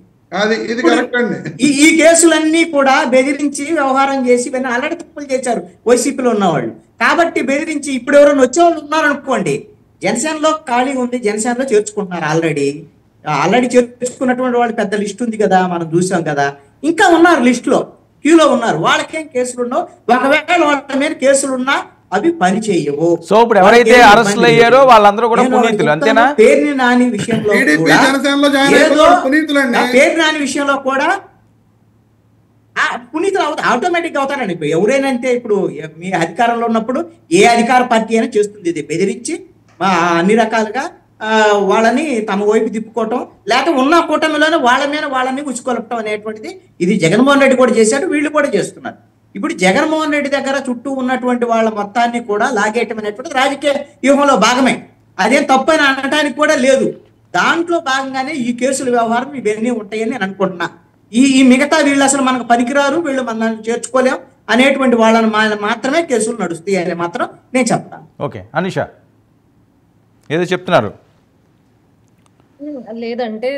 ఈ కేసులన్నీ కూడా బెదిరించి వ్యవహారం చేసి ఆల్రెడీ తప్పులు చేశారు వైసీపీలో ఉన్నవాళ్ళు. కాబట్టి బెదిరించి ఇప్పుడు ఎవరైనా వచ్చేవాళ్ళు ఉన్నారనుకోండి, జనసేనలో ఖాళీ ఉంది, జనసేనలో చేర్చుకుంటున్నారు. ఆల్రెడీ చేర్చుకున్నటువంటి వాళ్ళు పెద్ద లిస్ట్ ఉంది కదా, మనం చూసాం కదా. ఇంకా ఉన్నారు లిస్ట్ లో, క్యూలో ఉన్నారు. వాళ్ళకేం కేసులు ఉండవు. ఒకవేళ వాళ్ళ మీద కేసులున్నా అవి పని చేయవు. సో ఇప్పుడు ఎవరైతే అరెస్టులు అయ్యారో వాళ్ళందరూ కూడా పునీతులు అంతేనా? పేర్ని నాని విషయంలో పేరు నాని విషయంలో కూడా పునీతులు ఆటోమేటిక్ అవుతారండి. ఇప్పుడు ఎవరైనా అంటే ఇప్పుడు మీ అధికారంలో ఉన్నప్పుడు ఏ అధికార పార్టీ అయినా చేస్తుంది ఇది, బెదిరించి అన్ని రకాలుగా వాళ్ళని తమ వైపు తిప్పుకోవటం, లేకపోతే ఉన్న కూటమిలోనే వాళ్ళని ఉచ్చుకొలపటం అనేటువంటిది ఇది జగన్మోహన్ రెడ్డి కూడా చేశాడు, వీళ్ళు కూడా చేస్తున్నారు. ఇప్పుడు జగన్మోహన్ రెడ్డి దగ్గర చుట్టూ ఉన్నటువంటి వాళ్ళ మొత్తాన్ని కూడా లాగేయటం అనేటువంటిది రాజకీయ వ్యూహంలో భాగమే. అదేం తప్పని అనడానికి కూడా లేదు. దాంట్లో భాగంగానే ఈ కేసుల వ్యవహారం ఇవన్నీ ఉంటాయని నేను అనుకుంటున్నా. ఈ మిగతా వీళ్ళు అసలు మనకు పనికిరారు, వీళ్ళు మనల్ని చేర్చుకోలేం అనేటువంటి వాళ్ళని మాత్రమే కేసులు నడుస్తాయి అని మాత్రం నేను చెప్తాను. ఓకే అనుష ఏదో చెప్తున్నారు. లేదంటే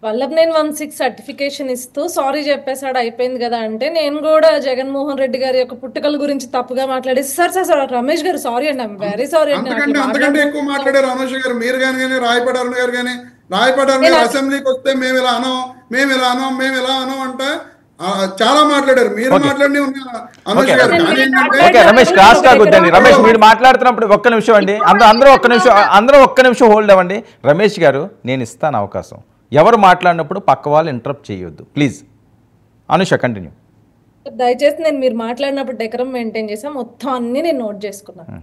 వల్లభనేని వంశీకి సర్టిఫికేషన్ ఇస్తూ సారీ చెప్పేసాడు అయిపోయింది కదా అంటే, నేను కూడా జగన్మోహన్ రెడ్డి గారి యొక్క పుట్టుకల గురించి తప్పుగా మాట్లాడేసి సార్ రమేష్ గారు సారీ అండి, ఐఎమ్ వెరీ సారీ అండి. అంతకంటే ఎక్కువ మాట్లాడారు అనుష గారు, మీరు కానీ రాయపాటి అరుణ్ గారు కానీ. రాయపాటి అరుణ్ గారు అసెంబ్లీకి వస్తే మేము ఇలా అనం అంటే చాలా మాట్లాడారు. మీరు మాట్లాడి అనుష గారు. రమేష్ క్రాస్ కాకొద్దండి. రమేష్ మీరు మాట్లాడుతున్నప్పుడు ఒక్క నిమిషం అండి, అందరూ ఒక్క నిమిషం హోల్డ్ అవ్వండి. రమేష్ గారు నేను ఇస్తాను అవకాశం, ఎవరు మాట్లాడినప్పుడు పక్క వాళ్ళు ఇంటరప్ట్ చేయొద్దు ప్లీజ్. అనుష కంటిన్యూ. దయచేసి నేను మీరు మాట్లాడినప్పుడు డెకరం మెయింటైన్ చేసా, మొత్తం అన్ని నేను నోట్ చేసుకున్నాను.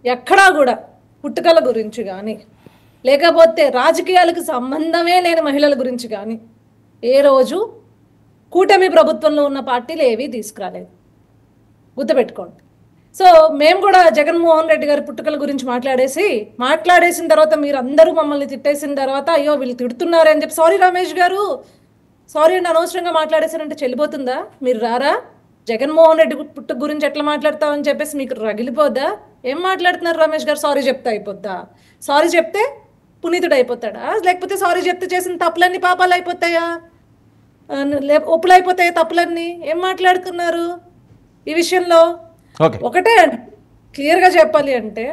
ఎక్కడా కూడా పుట్టుకల గురించి కానీ లేకపోతే రాజకీయాలకు సంబంధమే లేని మహిళల గురించి కానీ ఏ రోజు కూటమి ప్రభుత్వంలో ఉన్న పార్టీలు ఏవి తీసుకురాలేదు, గుర్తుపెట్టుకోండి. సో మేము కూడా జగన్మోహన్ రెడ్డి గారి పుట్టుకల గురించి మాట్లాడేసిన తర్వాత మీరు అందరూ మమ్మల్ని తిట్టేసిన తర్వాత అయ్యో వీళ్ళు తిడుతున్నారు అని చెప్పి సారీ రమేష్ గారు సారీ అండి అనవసరంగా మాట్లాడేసారంటే చెల్లిపోతుందా? మీరు రారా? జగన్మోహన్ రెడ్డి పుట్టుక గురించి ఎట్లా మాట్లాడతామని చెప్పేసి మీకు రగిలిపోద్దా? ఏం మాట్లాడుతున్నారు రమేష్ గారు? సారీ చెప్తే అయిపోద్దా? సారీ చెప్తే పునీతుడు అయిపోతాడా? లేకపోతే సారీ చెప్తే చేసిన తప్పులన్నీ పాపాలు అయిపోతాయా? ఒప్పులు అయిపోతాయి తప్పులన్నీ? ఏం మాట్లాడుతున్నారు ఈ విషయంలో? ఒకటే క్లియర్ గా చెప్పాలి అంటే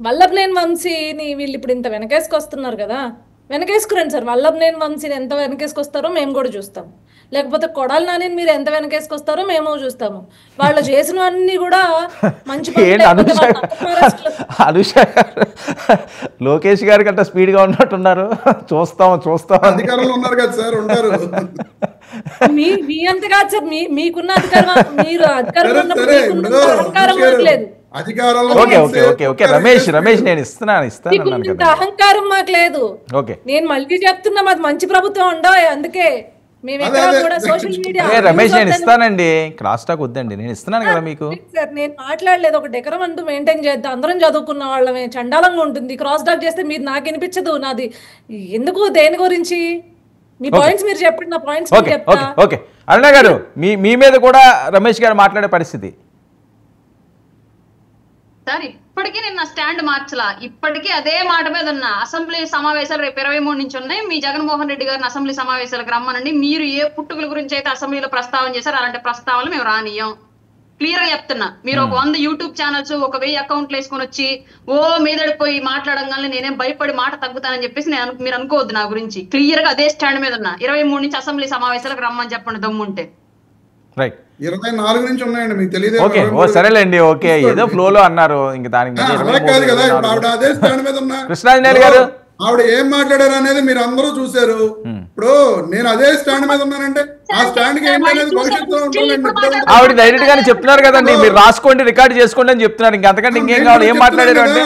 వల్లభనేని వంశీని వీళ్ళు ఇప్పుడు ఇంత వెనకేసుకొస్తున్నారు కదా, వెనకేసుకురండి సార్. వల్లభనేని వంశీని ఎంత వెనకేసుకొస్తారో మేము కూడా చూస్తాం, లేకపోతే కొడాలి నానిని మీరు ఎంత వెనకేసుకొస్తారో మేము చూస్తాము. వాళ్ళు చేసినవన్నీ కూడా మంచి అనుష లోకేష్ గారి కంటే స్పీడ్ గా ఉన్నట్టున్నారు. చూస్తాం అధికారంలో ఉన్నారు కదా సార్, ఉంటారు. మీ అంత కాదు సార్, మీకున్న అధికారం, మీరు అధికారంలో ఉన్నప్పుడు అహంకారం లేదు. రమేష్ నేను ఇస్తాను అహంకారం మాకు లేదు. నేను మళ్ళీ చెప్తున్నా మాది మంచి ప్రభుత్వం ఉండవు, అందుకే రమేష్ నేను ఇస్తానండి, క్రాస్ టాక్ వద్దండి, నేను ఇస్తున్నాను కదా మీకు. సార్ నేను మాట్లాడలేదు, ఒక డెకరం అంటూ మెయింటైన్ చేద్దాం, అందరం చదువుకున్న వాళ్ళమే. చండాలంగా ఉంటుంది క్రాస్ టాక్ చేస్తే, మీరు నాకు వినిపించదు. నాది ఎందుకు, దేని గురించి మీ పాయింట్స్ మీరు చెప్పండి, నా పాయింట్స్ చెప్తా. ఓకే అరుణ గారు, మీ మీద కూడా రమేష్ గారు మాట్లాడే పరిస్థితి. సార్ ఇప్పటికీ నేను నా స్టాండ్ మార్చలా, ఇప్పటికీ అదే మాట మీద ఉన్నా. అసెంబ్లీ సమావేశాలు రేపు 23 నుంచి ఉన్నాయి. మీ జగన్మోహన్ రెడ్డి గారిని అసెంబ్లీ సమావేశాలకు రమ్మనండి. మీరు ఏ పుట్టుకల గురించి అయితే అసెంబ్లీలో ప్రస్తావన చేశారు అలాంటి ప్రస్తావనలు మేము రానియం. క్లియర్ గా చెప్తున్నా. మీరు ఒక 100 యూట్యూబ్ ఛానల్స్, ఒక 1000 అకౌంట్లు వేసుకొని వచ్చి మీదడిపోయి మాట్లాడంగానే నేనేం భయపడి మాట తగ్గుతానని చెప్పేసి మీరు అనుకోవద్దు నా గురించి. క్లియర్ గా అదే స్టాండ్ మీద ఉన్నా. 23 నుంచి అసెంబ్లీ సమావేశాలకు రమ్మని చెప్పండి దమ్ముంటే. రైట్, 24 నుంచి ఉన్నాయండి, మీకు తెలియదు. సరేలేండి, ఓకే ఏదో ఫ్లోలో అన్నారు. ఇంకా దానికి కృష్ణాంజనేయులు గారు ఆవిడ ఏం మాట్లాడారు అనేది మీరు అందరూ చూసారు. ఇప్పుడు నేను అదే స్టాండ్ మీద ఉన్నానంటే ఆ స్టాండ్ కి ఏంటనేది భవిష్యత్తులో ఉంటుంది. ఆవిడ డైరెక్ట్ గానే చెప్తున్నారు కదండి, మీరు రాసుకోండి రికార్డ్ చేసుకోండి అని చెప్తున్నారు. ఇంకా అంతకంటే ఇంకేం కావాలి? ఏం మాట్లాడారు అంటే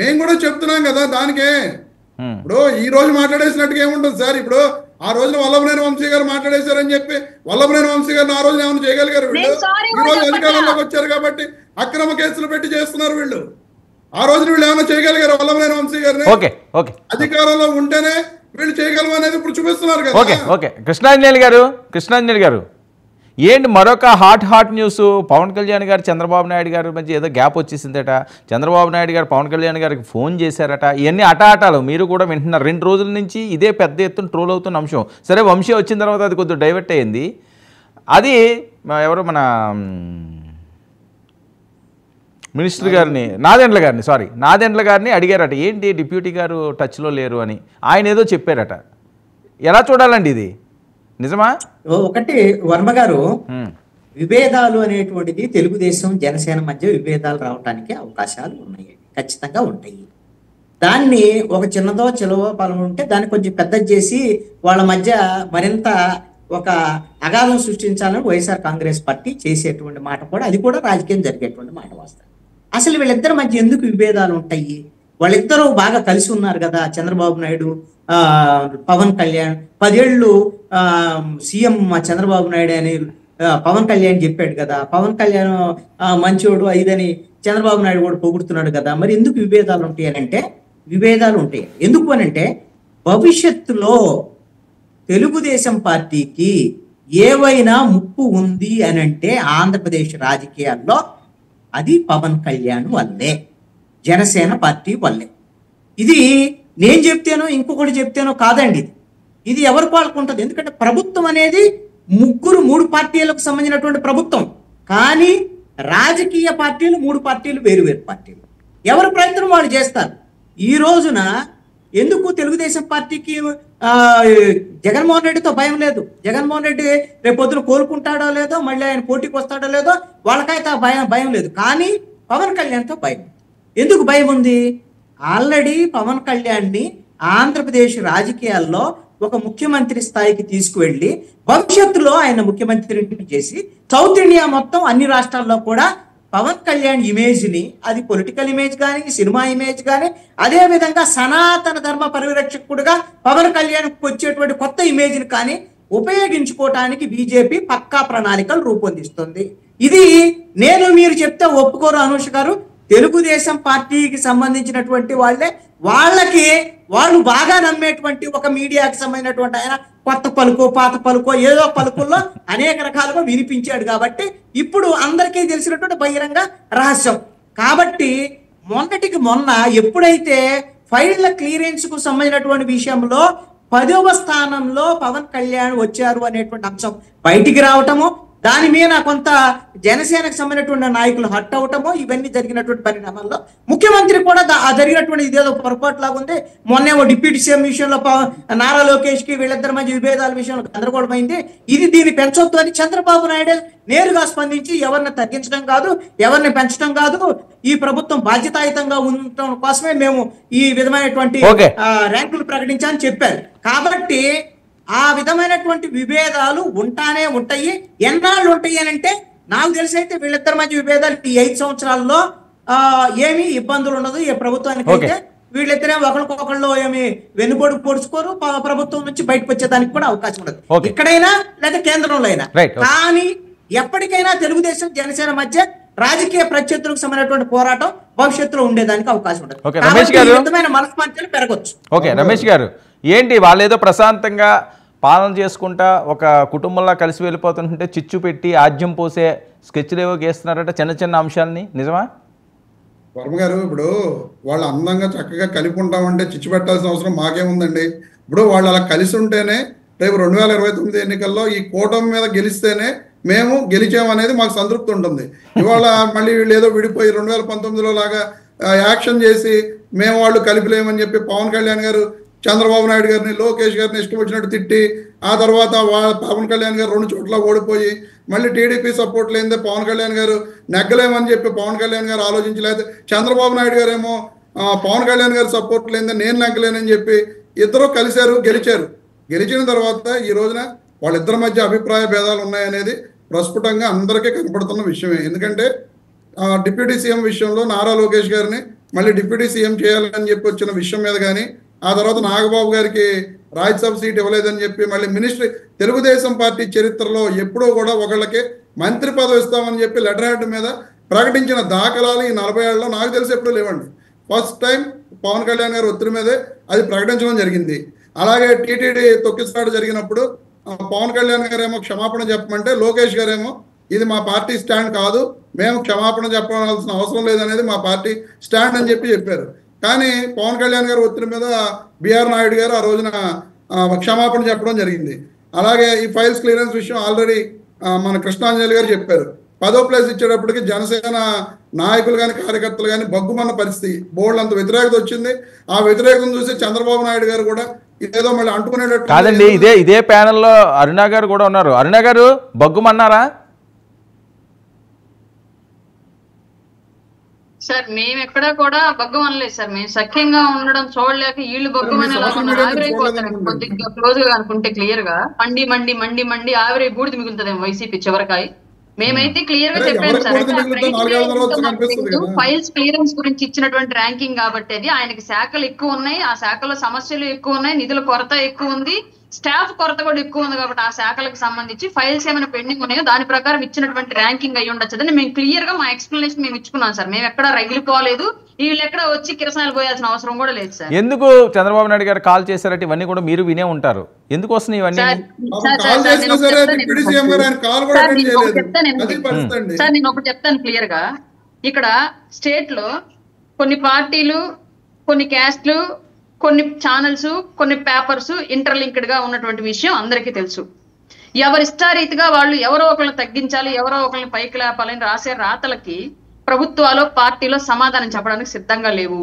మేము కూడా చెప్తున్నాం కదా దానికే. ఇప్పుడు ఈ రోజు మాట్లాడేసినట్టుగా ఏముంటుంది సార్? ఇప్పుడు ఆ రోజున వల్లభనేని వంశీ గారు మాట్లాడేశారని చెప్పి వల్లభనేని వంశీ గారిని ఆ రోజున ఏమైనా చేయగలిగారు? వీళ్ళు ఈ రోజు అధికారంలోకి వచ్చారు కాబట్టి అక్రమ కేసులు పెట్టి చేస్తున్నారు వీళ్ళు. ఆ రోజున వీళ్ళు ఏమైనా చేయగలిగారు? వల్లభనేని వంశీ గారిని అధికారంలో ఉంటేనే వీళ్ళు చేయగలరు అనేది ఇప్పుడు చూపిస్తున్నారు కదా. కృష్ణాంజనేయులు గారు ఏంటి మరొక హాట్ న్యూస్? పవన్ కళ్యాణ్ గారు చంద్రబాబు నాయుడు గారి మధ్య ఏదో గ్యాప్ వచ్చేసిందట. చంద్రబాబు నాయుడు గారు పవన్ కళ్యాణ్ గారికి ఫోన్ చేశారట. ఇవన్నీ ఆటాలు మీరు కూడా వింటున్నారు. 2 రోజుల నుంచి ఇదే పెద్ద ఎత్తున ట్రోల్ అవుతున్న అంశం. సరే వంశీ వచ్చిన తర్వాత అది కొద్దిగా డైవర్ట్ అయ్యింది. అది ఎవరో మన మినిస్టర్ గారిని నాదెండ్ల గారిని అడిగారట, ఏంటి డిప్యూటీ గారు టచ్లో లేరు అని. ఆయన ఏదో చెప్పారట. ఎలా చూడాలండి ఇది? నిజమా? ఒకటి వర్మ గారు, విభేదాలు అనేటువంటిది తెలుగుదేశం జనసేన మధ్య విభేదాలు రావడానికి అవకాశాలు ఉన్నాయి, ఖచ్చితంగా ఉంటాయి. దాన్ని ఒక చిన్నదో చిలవో పాలన ఉంటే దాన్ని కొంచెం పెద్ద చేసి వాళ్ళ మధ్య మరింత ఒక అగాధం సృష్టించాలని వైఎస్ఆర్ కాంగ్రెస్ పార్టీ చేసేటువంటి మాట కూడా, అది కూడా రాజకీయం జరిగేటువంటి మాట వాస్తవం. అసలు వీళ్ళిద్దరి మధ్య ఎందుకు విభేదాలు ఉంటాయి? వాళ్ళిద్దరూ బాగా కలిసి ఉన్నారు కదా. చంద్రబాబు నాయుడు, పవన్ కళ్యాణ్ 10 ఏళ్ళు సీఎం చంద్రబాబు నాయుడు అని పవన్ కళ్యాణ్ చెప్పాడు కదా. పవన్ కళ్యాణ్ మంచోడు ఐదని చంద్రబాబు నాయుడు కూడా పొగుడుతున్నాడు కదా. మరి ఎందుకు విభేదాలు ఉంటాయి అంటే, విభేదాలు ఉంటాయి ఎందుకు అనంటే, భవిష్యత్తులో తెలుగుదేశం పార్టీకి ఏవైనా ముప్పు ఉంది అని అంటే ఆంధ్రప్రదేశ్ రాజకీయాల్లో అది పవన్ కళ్యాణ్ వల్లే, జనసేన పార్టీ వల్లే. ఇది నేను చెప్తేనో ఇంకొకటి చెప్తేనో కాదండి, ఇది ఎవరికి వాళ్ళకు ఉంటుంది. ఎందుకంటే ప్రభుత్వం అనేది 3 పార్టీలకు సంబంధించినటువంటి ప్రభుత్వం, కానీ రాజకీయ పార్టీలు 3 పార్టీలు వేరు వేరు పార్టీలు, ఎవరి ప్రయత్నం వాళ్ళు చేస్తారు. ఈ రోజున ఎందుకు తెలుగుదేశం పార్టీకి జగన్మోహన్ రెడ్డితో భయం లేదు. జగన్మోహన్ రెడ్డి రేపొద్దున కోలుకుంటాడో లేదో, మళ్ళీ ఆయన పోటీకి వస్తాడో లేదో వాళ్ళకైతే భయం లేదు. కానీ పవన్ కళ్యాణ్తో భయం. ఎందుకు భయం ఉంది? ఆల్రెడీ పవన్ కళ్యాణ్ని ఆంధ్రప్రదేశ్ రాజకీయాల్లో ఒక ముఖ్యమంత్రి స్థాయికి తీసుకువెళ్ళి భవిష్యత్తులో ఆయన ముఖ్యమంత్రిని చేసి సౌత్ ఇండియా మొత్తం అన్ని రాష్ట్రాల్లో కూడా పవన్ కళ్యాణ్ ఇమేజ్ ని, అది పొలిటికల్ ఇమేజ్ కానీ, సినిమా ఇమేజ్ కానీ, అదే విధంగా సనాతన ధర్మ పరిరక్షకుడుగా పవన్ కళ్యాణ్ వచ్చేటువంటి కొత్త ఇమేజ్ ని కానీ ఉపయోగించుకోవటానికి బీజేపీ పక్కా ప్రణాళికలు రూపొందిస్తుంది. ఇది నేను మీరు చెప్తే ఒప్పుకోరు అనూష్ గారు. తెలుగుదేశం పార్టీకి సంబంధించినటువంటి వాళ్ళు బాగా నమ్మేటువంటి ఒక మీడియాకి సంబంధించినటువంటి ఆయన కొత్త పలుకో పాత పలుకో ఏదో పలుకుల్లో అనేక రకాలుగా వినిపించాడు. కాబట్టి ఇప్పుడు అందరికీ తెలిసినటువంటి బహిరంగ రహస్యం. కాబట్టి మొన్నటికి మొన్న ఎప్పుడైతే ఫైళ్ల క్లియరెన్స్ కు సంబంధించినటువంటి విషయంలో 10వ స్థానంలో పవన్ కళ్యాణ్ వచ్చారు అనేటువంటి అంశం బయటికి రావటము, దాని మీద కొంత జనసేనకు సంబంధించినటువంటి నాయకులు హట్ అవటము, ఇవన్నీ జరిగినటువంటి పరిణామాల్లో ముఖ్యమంత్రి కూడా జరిగినటువంటి ఇదేదో పొరపాటు లాగా ఉంది. మొన్నేమో డిప్యూటీ సీఎం విషయంలో నారా లోకేష్ కి వీళ్ళిద్దరి మధ్య విభేదాల విషయంలో గందరగోళమైంది. ఇది పెంచొద్దు అని చంద్రబాబు నాయుడు నేరుగా స్పందించి ఎవరిని తగ్గించడం కాదు, ఎవరిని పెంచడం కాదు, ఈ ప్రభుత్వం బాధ్యతాయుతంగా ఉండటం కోసమే మేము ఈ విధమైనటువంటి ర్యాంకులు ప్రకటించాలని చెప్పారు. కాబట్టి ఆ విధమైనటువంటి విభేదాలు ఉంటాయి. ఎన్నాళ్ళు ఉంటాయి అని అంటే, నాకు తెలిసి అయితే వీళ్ళిద్దరి మధ్య విభేదాలు ఈ 5 సంవత్సరాల్లో ఏమీ ఇబ్బందులు ఉండదు. ఈ ప్రభుత్వానికి అయితే వీళ్ళిద్దరే ఒకరికొకళ్ళు ఏమి వెన్నుపోటు పొడుచుకోరు, ప్రభుత్వం నుంచి బయటకు వచ్చేదానికి కూడా అవకాశం ఉండదు, ఇక్కడైనా లేదా కేంద్రంలో అయినా. కానీ ఎప్పటికైనా తెలుగుదేశం జనసేన మధ్య రాజకీయ ప్రత్యర్థులకు సంబంధించినటువంటి పోరాటం భవిష్యత్తులో ఉండేదానికి అవకాశం ఉండదు. మనస్పర్ధలు పెరగొచ్చు. ఓకే రమేష్ గారు, ఏంటి వాళ్ళేదో ప్రశాంతంగా పాలన చేసుకుంటా ఒక కుటుంబంలో కలిసి వెళ్ళిపోతుంటే చిచ్చు పెట్టి ఆజ్యం పోసే స్కెచ్లు ఏవో గీస్తున్నారట చిన్న చిన్న అంశాలని, నిజమా? వర్మ గారు, ఇప్పుడు వాళ్ళు అందంగా చక్కగా కలిపి ఉంటామంటే చిచ్చు పెట్టాల్సిన అవసరం మాకేముందండి? ఇప్పుడు వాళ్ళు అలా కలిసి ఉంటేనే రేపు 2029 ఎన్నికల్లో ఈ కూటమి మీద గెలిస్తేనే మేము గెలిచామనేది మాకు సంతృప్తి ఉంటుంది. ఇవాళ మళ్ళీ వీళ్ళు ఏదో విడిపోయి 2019లో లాగా యాక్షన్ చేసి మేము వాళ్ళు కలిపిలేమని చెప్పి పవన్ కళ్యాణ్ గారు చంద్రబాబు నాయుడు గారిని, లోకేష్ గారిని ఇష్టం వచ్చినట్టు తిట్టి, ఆ తర్వాత పవన్ కళ్యాణ్ గారు 2 చోట్ల ఓడిపోయి మళ్ళీ టీడీపీ సపోర్ట్ లేదే పవన్ కళ్యాణ్ గారు నెగ్గలేమని చెప్పి పవన్ కళ్యాణ్ గారు ఆలోచించలేదు. చంద్రబాబు నాయుడు గారు ఏమో పవన్ కళ్యాణ్ గారు సపోర్ట్ లేదే నేను నెగ్గలేనని చెప్పి ఇద్దరు కలిశారు, గెలిచారు. గెలిచిన తర్వాత ఈ రోజున వాళ్ళిద్దరి మధ్య అభిప్రాయ భేదాలు ఉన్నాయనేది ప్రస్ఫుటంగా అందరికీ కనపడుతున్న విషయమే. ఎందుకంటే డిప్యూటీ సీఎం విషయంలో నారా లోకేష్ గారిని మళ్ళీ డిప్యూటీ సీఎం చేయాలని చెప్పి వచ్చిన విషయం మీద కానీ, ఆ తర్వాత నాగబాబు గారికి రాజ్యసభ సీట్ ఇవ్వలేదని చెప్పి మళ్ళీ మినిస్ట్రీ, తెలుగుదేశం పార్టీ చరిత్రలో ఎప్పుడూ కూడా ఒకళ్ళకి మంత్రి పదవి ఇస్తామని చెప్పి లెటర్ హెడ్ మీద ప్రకటించిన దాఖలాలు ఈ 40 ఏళ్ళలో నాకు తెలిసి ఎప్పుడూ లేవండి. ఫస్ట్ టైం పవన్ కళ్యాణ్ గారు ఒత్తిడి మీదే అది ప్రకటించడం జరిగింది. అలాగే టీటీడీ తొక్కిసలాట జరిగినప్పుడు పవన్ కళ్యాణ్ గారేమో క్షమాపణ చెప్పమంటే లోకేష్ గారేమో ఇది మా పార్టీ స్టాండ్ కాదు, మేము క్షమాపణ చెప్పాల్సిన అవసరం లేదనేది మా పార్టీ స్టాండ్ అని చెప్పారు. కానీ పవన్ కళ్యాణ్ గారు ఒత్తిడి మీద బిఆర్ నాయుడు గారు ఆ రోజున క్షమాపణ చెప్పడం జరిగింది. అలాగే ఈ ఫైల్స్ క్లియరెన్స్ విషయం ఆల్రెడీ మన కృష్ణాంజలి గారు చెప్పారు. 10వ ప్లేస్ ఇచ్చేటప్పటికి జనసేన నాయకులు కానీ కార్యకర్తలు కానీ బగ్గుమన్న పరిస్థితి, బోర్డు అంత వ్యతిరేకత వచ్చింది. ఆ వ్యతిరేకతను చూసి చంద్రబాబు నాయుడు గారు కూడా ఇదేదో మళ్ళీ అంటుకునేటట్టు కాదండి. ఇదే ప్యానెల్లో అరుణ గారు కూడా ఉన్నారు. అరుణ గారు బగ్గుమన్నారా? సార్ మేము ఎక్కడా కూడా బగ్గం అనలేదు సార్. మేము సఖ్యంగా ఉండడం చూడలేక వీళ్ళు బగ్గం అనేలాగా ఆవిరైపోతారు. కొద్దిగా క్లోజ్ గా అనుకుంటే క్లియర్ గా మండి మండి మండి మండి ఆవిరై బూడిద మిగులుతుంది వైసీపీ చివరికాయ. మేమైతే క్లియర్ గా చెప్పాము సార్. ఫైల్స్ క్లియరెన్స్ గురించి ఇచ్చినటువంటి ర్యాంకింగ్ కాబట్టి అది ఆయనకి శాఖలు ఎక్కువ ఉన్నాయి, ఆ శాఖలో సమస్యలు ఎక్కువ ఉన్నాయి, నిధుల కొరత ఎక్కువ ఉంది, స్టాఫ్ కొరత కూడా ఎక్కువ ఉంది. కాబట్టి ఆ శాఖలకు సంబంధించి ఫైల్స్ ఏమైనా పెండింగ్ ఉన్నాయో దాని ప్రకారం ఇచ్చినటువంటి ర్యాంకింగ్ అయ్యి ఉండొచ్చని మేము క్లియర్ గా మా ఎక్స్ప్లెనేషన్ మేము ఇచ్చుకున్నాం సార్. మేము ఎక్కడ రగిలిపోలేదు, వీళ్ళు ఎక్కడ వచ్చి కిరసనాలు పోయాల్సిన అవసరం కూడా లేదు సార్. ఎందుకు చంద్రబాబు నాయుడు గారు కాల్ చేశారంటే ఇవన్నీ కూడా మీరు వినే ఉంటారు. ఎందుకు వస్తున్నాయి ఇవన్నీ? సార్ నేను ఒకటి చెప్తాను క్లియర్ గా. ఇక్కడ స్టేట్ లో కొన్ని పార్టీలు, కొన్ని క్యాస్ట్లు, కొన్ని ఛానల్స్, కొన్ని పేపర్స్ ఇంటర్లింక్డ్ గా ఉన్నటువంటి విషయం అందరికీ తెలుసు. ఎవరి ఇష్టారీతిగా వాళ్ళు ఎవరో ఒకరిని తగ్గించాలి, ఎవరో ఒకరిని పైకి లేపాలని రాసే రాతలకి ప్రభుత్వాలు పార్టీలో సమాధానం చెప్పడానికి సిద్ధంగా లేవు.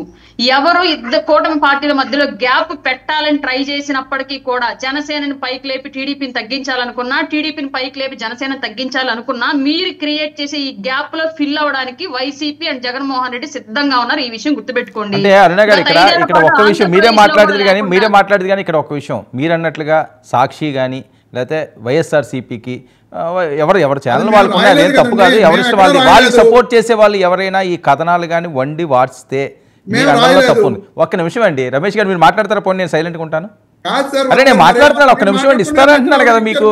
ఎవరు ఇద్దరు కూటమి పార్టీల మధ్యలో గ్యాప్ పెట్టాలని ట్రై చేసినప్పటికీ కూడా జనసేనని పైకి లేపి టీడీపీని తగ్గించాలనుకున్నా, టీడీపీని పైకి లేపి జనసేన తగ్గించాలనుకున్నా మీరు క్రియేట్ చేసే ఈ గ్యాప్ లో ఫిల్ అవడానికి వైసీపీ అండ్ జగన్మోహన్ రెడ్డి సిద్ధంగా ఉన్నారు. ఈ విషయం గుర్తుపెట్టుకోండి. అంటే అరుణ గారు ఇక్కడ ఒక్క విషయం మీరే మాట్లాడేది కానీ ఇక్కడ ఒక విషయం మీరు అన్నట్లుగా సాక్షి కానీ లేకపోతే వైఎస్ఆర్సీపీకి ఎవరు ఛానల్ వాళ్ళకు ఉన్నాయి, అదేం తప్పు కాదు, ఎవరిష్టం వాళ్ళకి సపోర్ట్ చేసే వాళ్ళు ఎవరైనా ఈ కథనాలు కానీ వండి వాడిస్తే మీరు అన్నలో తప్పు ఉంది. ఒక్క నిమిషం అండి రమేష్ గారు, మీరు మాట్లాడతారా? పోనీ నేను సైలెంట్గా ఉంటాను. అరే నేను మాట్లాడుతున్నాను, ఒక్క నిమిషం అండి ఇస్తారా అంటున్నాను కదా మీకు.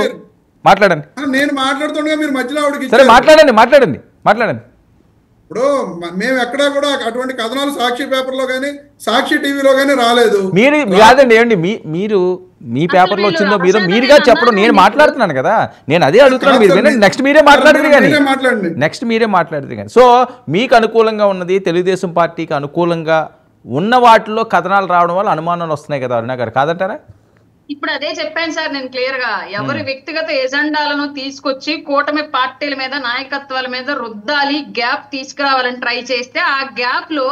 మాట్లాడండి. నేను మాట్లాడుతుండగా మీరు మధ్యలో సరే మాట్లాడండి. ఇప్పుడు మేము ఎక్కడా కూడా అటువంటి కథనాలు సాక్షి పేపర్ లో కానీ సాక్షి టీవీలో కానీ రాలేదు. మీరు కాదండి ఏమండి మీరు మీ పేపర్లో వచ్చిందో మీరుగా చెప్పడం, నేను మాట్లాడుతున్నాను కదా, నేను అదే అడుగుతున్నాను. మీరు వినండి, నెక్స్ట్ మీరే మాట్లాడదు కానీ. సో మీకు అనుకూలంగా ఉన్నది, తెలుగుదేశం పార్టీకి అనుకూలంగా ఉన్న వాటిలో కథనాలు రావడం వల్ల అనుమానాలు వస్తున్నాయి కదా అరుణ గారు, కాదంటారా? ఇప్పుడు అదే చెప్పాను సార్ నేను క్లియర్ గా. ఎవరి వ్యక్తిగత ఎజెండాలను తీసుకొచ్చి కూటమి పార్టీల మీద, నాయకత్వాల మీద రుద్దాలి, గ్యాప్ తీసుకురావాలని ట్రై చేస్తే ఆ గ్యాప్ లో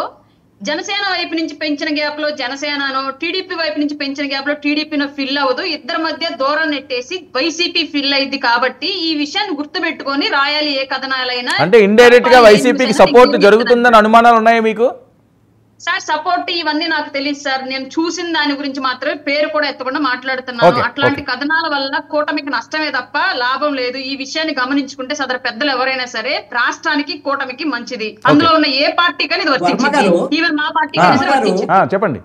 జనసేన వైపు నుంచి పెంచిన గ్యాప్ లో జనసేనను, టీడీపీ వైపు నుంచి పెంచిన గ్యాప్ లో టీడీపీను ఫిల్ అవ్వదు, ఇద్దరి మధ్య దూరం నెట్టేసి వైసీపీ ఫిల్ అయింది. కాబట్టి ఈ విషయాన్ని గుర్తుపెట్టుకొని రాయాలి ఏ కథనాలైనా. అంటే ఇండైరెక్ట్ గా వైసీపీకి సపోర్ట్ జరుగుతుందని అనుమానాలు ఉన్నాయా మీకు? సార్ సపోర్ట్ ఇవన్నీ నాకు తెలియదు సార్. నేను చూసిన దాని గురించి మాత్రమే పేరు కూడా ఎత్తకుండా మాట్లాడుతున్నాను. అట్లాంటి కథనాల వల్ల కూటమికి నష్టమే తప్ప లాభం లేదు. ఈ విషయాన్ని గమనించుకుంటే సదరు పెద్దలు ఎవరైనా సరే రాష్ట్రానికి కూటమికి మంచిది. అందులో ఉన్న ఏ పార్టీ కానీ ఇది వర్తించింది, ఈవెన్ మా పార్టీ చెప్పండి.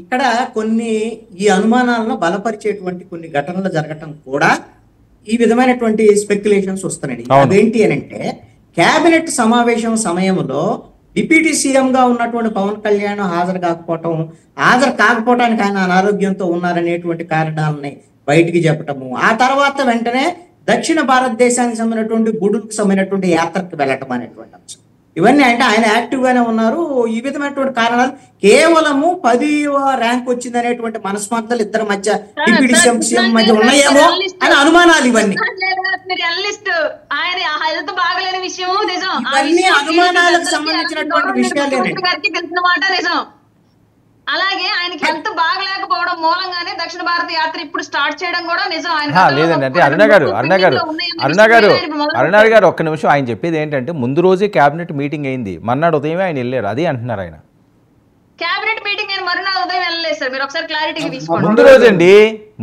ఇక్కడ కొన్ని ఈ అనుమానాలను బలపరిచేటువంటి కొన్ని ఘటనలు జరగటం కూడా ఈ విధమైనటువంటి స్పెక్యులేషన్స్ వస్తున్నాయి. అదేంటి అని అంటే కేబినెట్ సమావేశం సమయంలో డిప్యూటీ సీఎం గా ఉన్నటువంటి పవన్ కళ్యాణ్ హాజరు కాకపోవడానికి ఆయన అనారోగ్యంతో ఉన్నారనేటువంటి కారణాలని బయటికి చెప్పటము, ఆ తర్వాత వెంటనే దక్షిణ భారతదేశానికి సంబంధించినటువంటి గుడులకు సంబంధించినటువంటి యాత్రకు వెళ్ళటం అనేటువంటి అంశం. ఇవన్నీ అంటే ఆయన యాక్టివ్ గానే ఉన్నారు. ఈ విధమైనటువంటి కారణాలు కేవలము 10వ ర్యాంక్ వచ్చింది అనేటువంటి మనస్పర్ధలు ఇద్దరి మధ్య, డిప్యూటీ సీఎం మధ్య ఉన్నాయేమో అని అనుమానాలు. ఇవన్నీ అనుమానాలకు సంబంధించినటువంటి విషయాలు. అలాగే ఆయనకి హెల్త్ బాగలేకపోవడం మూలంగానే దక్షిణ భారత యాత్ర ఇప్పుడు స్టార్ట్ చేయడం కూడా నిజం. లేదండి, అంటే అరుణ గారు ఒక్క నిమిషం. ఆయన చెప్పేది ఏంటంటే ముందు రోజే కేబినెట్ మీటింగ్ అయింది, మర్నాడు ఉదయమే ఆయన వెళ్ళారు, అదే అంటున్నారు ఆయన. కేబినెట్ మీటింగ్ నేను మర్నాడు ఉదయం వెళ్ళలేదు సార్, మీరు ఒకసారి క్లారిటీకి తీసుకోండి. ముందు రోజు అండి,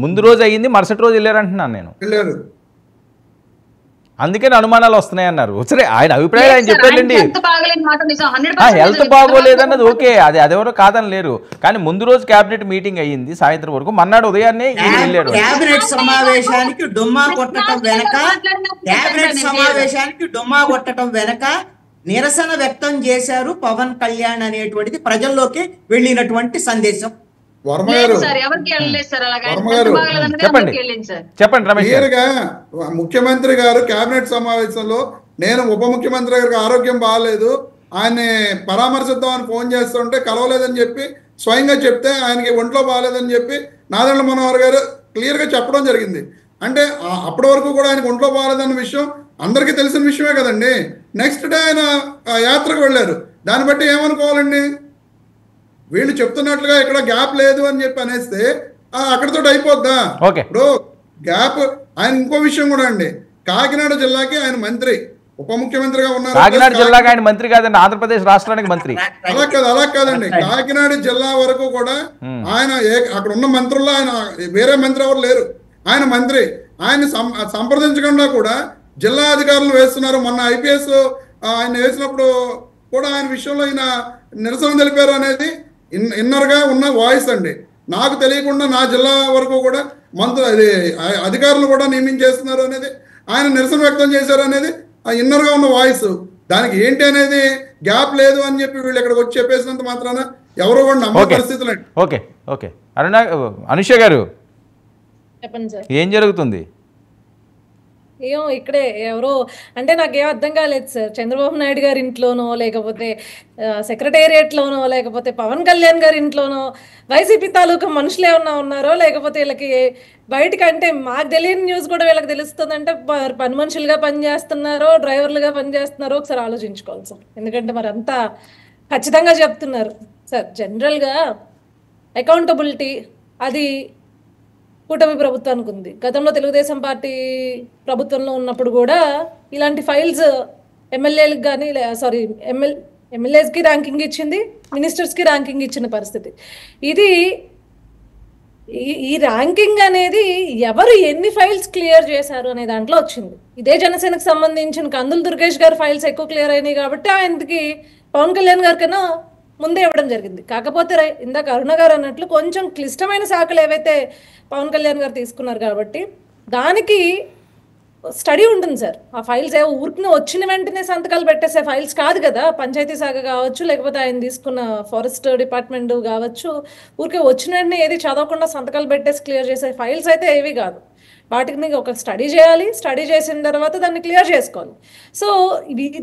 ముందు రోజు అయ్యింది, మరుసటి రోజు వెళ్ళారు అంటున్నాను నేను. అందుకని అనుమానాలు వస్తున్నాయి అన్నారు. సరే ఆయన అభిప్రాయం ఆయన చెప్పారండి. హెల్త్ బాగోలేదన్నది ఓకే, అదెవరో కాదని లేరు. కానీ ముందు రోజు కేబినెట్ మీటింగ్ అయ్యింది సాయంత్రం వరకు, మర్నాడు ఉదయాన్నే వెళ్ళాడు. కేబినెట్ సమావేశానికి డుమ్మా కొట్టడం వెనక నిరసన వ్యక్తం చేశారు పవన్ కళ్యాణ్ అనేటువంటిది ప్రజల్లోకి వెళ్ళినటువంటి సందేశం. ముఖ్యమంత్రి గారు కేబినెట్ సమావేశంలో నేను ఉప ముఖ్యమంత్రి గారికి ఆరోగ్యం బాగాలేదు, ఆయన్ని పరామర్శిద్దామని ఫోన్ చేస్తుంటే కలవలేదని చెప్పి స్వయంగా చెప్తే ఆయనకి ఒంట్లో బాగాలేదని చెప్పి నాదెండ్ల మనోహర్ గారు క్లియర్ గా చెప్పడం జరిగింది. అంటే అప్పటి వరకు కూడా ఆయనకు ఒంట్లో బాగాలేదన్న విషయం అందరికీ తెలిసిన విషయమే కదండి. నెక్స్ట్ డే ఆయన యాత్రకు వెళ్ళారు. దాన్ని బట్టి ఏమనుకోవాలండి? వీళ్ళు చెప్తున్నట్లుగా ఇక్కడ గ్యాప్ లేదు అని చెప్పి అనేస్తే అక్కడితో అయిపోద్దా? ఇప్పుడు గ్యాప్ ఆయన ఇంకో విషయం కూడా అండి, కాకినాడ జిల్లాకి ఆయన మంత్రి, ఉప ముఖ్యమంత్రిగా ఉన్నారు. కాకినాడ జిల్లాగా ఆయన మంత్రి కాదండి, ఆంధ్రప్రదేశ్ రాష్ట్రానికి మంత్రి. అలా కాదండి, కాకినాడ జిల్లా వరకు కూడా ఆయన అక్కడ ఉన్న మంత్రుల్లో ఆయన వేరే మంత్రి ఎవరు లేరు, ఆయన మంత్రి. ఆయన సంప్రదించకుండా కూడా జిల్లా అధికారులు వేస్తున్నారు. మొన్న ఐపీఎస్ ఆయన వేసినప్పుడు కూడా ఆయన విషయంలో ఆయన నిరసన తెలిపారు అనేది ఇన్నర్గా ఉన్న వాయిస్ అండి. నాకు తెలియకుండా నా జిల్లా వరకు కూడా అధికారులు కూడా నియమించేస్తున్నారు అనేది, ఆయన నిరసన వ్యక్తం చేశారు అనేది ఇన్నర్గా ఉన్న వాయిస్. దానికి ఏంటి అనేది గ్యాప్ లేదు అని చెప్పి వీళ్ళు ఇక్కడికి వచ్చి చెప్పేసినంత మాత్రాన ఎవరో కూడా నమ్మే పరిస్థితులు. ఓకే ఓకే అనుష గారు చెప్పండి సార్, ఏం జరుగుతుంది? ఏమో ఇక్కడే ఎవరో అంటే నాకేం అర్థం కాలేదు సార్. చంద్రబాబు నాయుడు గారి ఇంట్లోనో, లేకపోతే సెక్రటేరియట్లోనో, లేకపోతే పవన్ కళ్యాణ్ గారి ఇంట్లోనో వైసీపీ తాలూకా మనుషులు ఏమన్నా ఉన్నారో, లేకపోతే వీళ్ళకి బయటకు అంటే మాకు తెలియని న్యూస్ కూడా వీళ్ళకి తెలుస్తుందంటే పని మనుషులుగా పనిచేస్తున్నారో, డ్రైవర్లుగా పనిచేస్తున్నారో ఒకసారి ఆలోచించుకోవాలి సార్. ఎందుకంటే మరి అంతా ఖచ్చితంగా చెప్తున్నారు సార్. జనరల్గా అకౌంటబిలిటీ అది కూటమి ప్రభుత్వానికి ఉంది. గతంలో తెలుగుదేశం పార్టీ ప్రభుత్వంలో ఉన్నప్పుడు కూడా ఇలాంటి ఫైల్స్ ఎమ్మెల్యేలకు కానీ ఎమ్మెల్యేస్కి ర్యాంకింగ్ ఇచ్చింది, మినిస్టర్స్కి ర్యాంకింగ్ ఇచ్చిన పరిస్థితి ఇది. ఈ ర్యాంకింగ్ అనేది ఎవరు ఎన్ని ఫైల్స్ క్లియర్ చేశారు అనే దాంట్లో వచ్చింది. ఇదే జనసేనకు సంబంధించిన కందులు దుర్గేష్ గారి ఫైల్స్ ఎక్కువ క్లియర్ అయినాయి కాబట్టి ఆయనకి పవన్ కళ్యాణ్ గారి కన్నా ముందే ఇవ్వడం జరిగింది. కాకపోతే ఇందాక అరుణ గారు అన్నట్లు కొంచెం క్లిష్టమైన శాఖలు ఏవైతే పవన్ కళ్యాణ్ గారు తీసుకున్నారు కాబట్టి దానికి స్టడీ ఉంటుంది సార్. ఆ ఫైల్స్ ఏవో ఊరికి వచ్చిన వెంటనే సంతకాలు పెట్టేసే ఫైల్స్ కాదు కదా. పంచాయతీ శాఖ కావచ్చు, లేకపోతే ఆయన తీసుకున్న ఫారెస్ట్ డిపార్ట్మెంట్ కావచ్చు, ఊరికే వచ్చిన వెంటనే ఏది చదవకుండా సంతకాలు పెట్టేసి క్లియర్ చేసే ఫైల్స్ అయితే ఏవి కాదు. వాటికి ఒక స్టడీ చేయాలి, స్టడీ చేసిన తర్వాత దాన్ని క్లియర్ చేసుకోవాలి. సో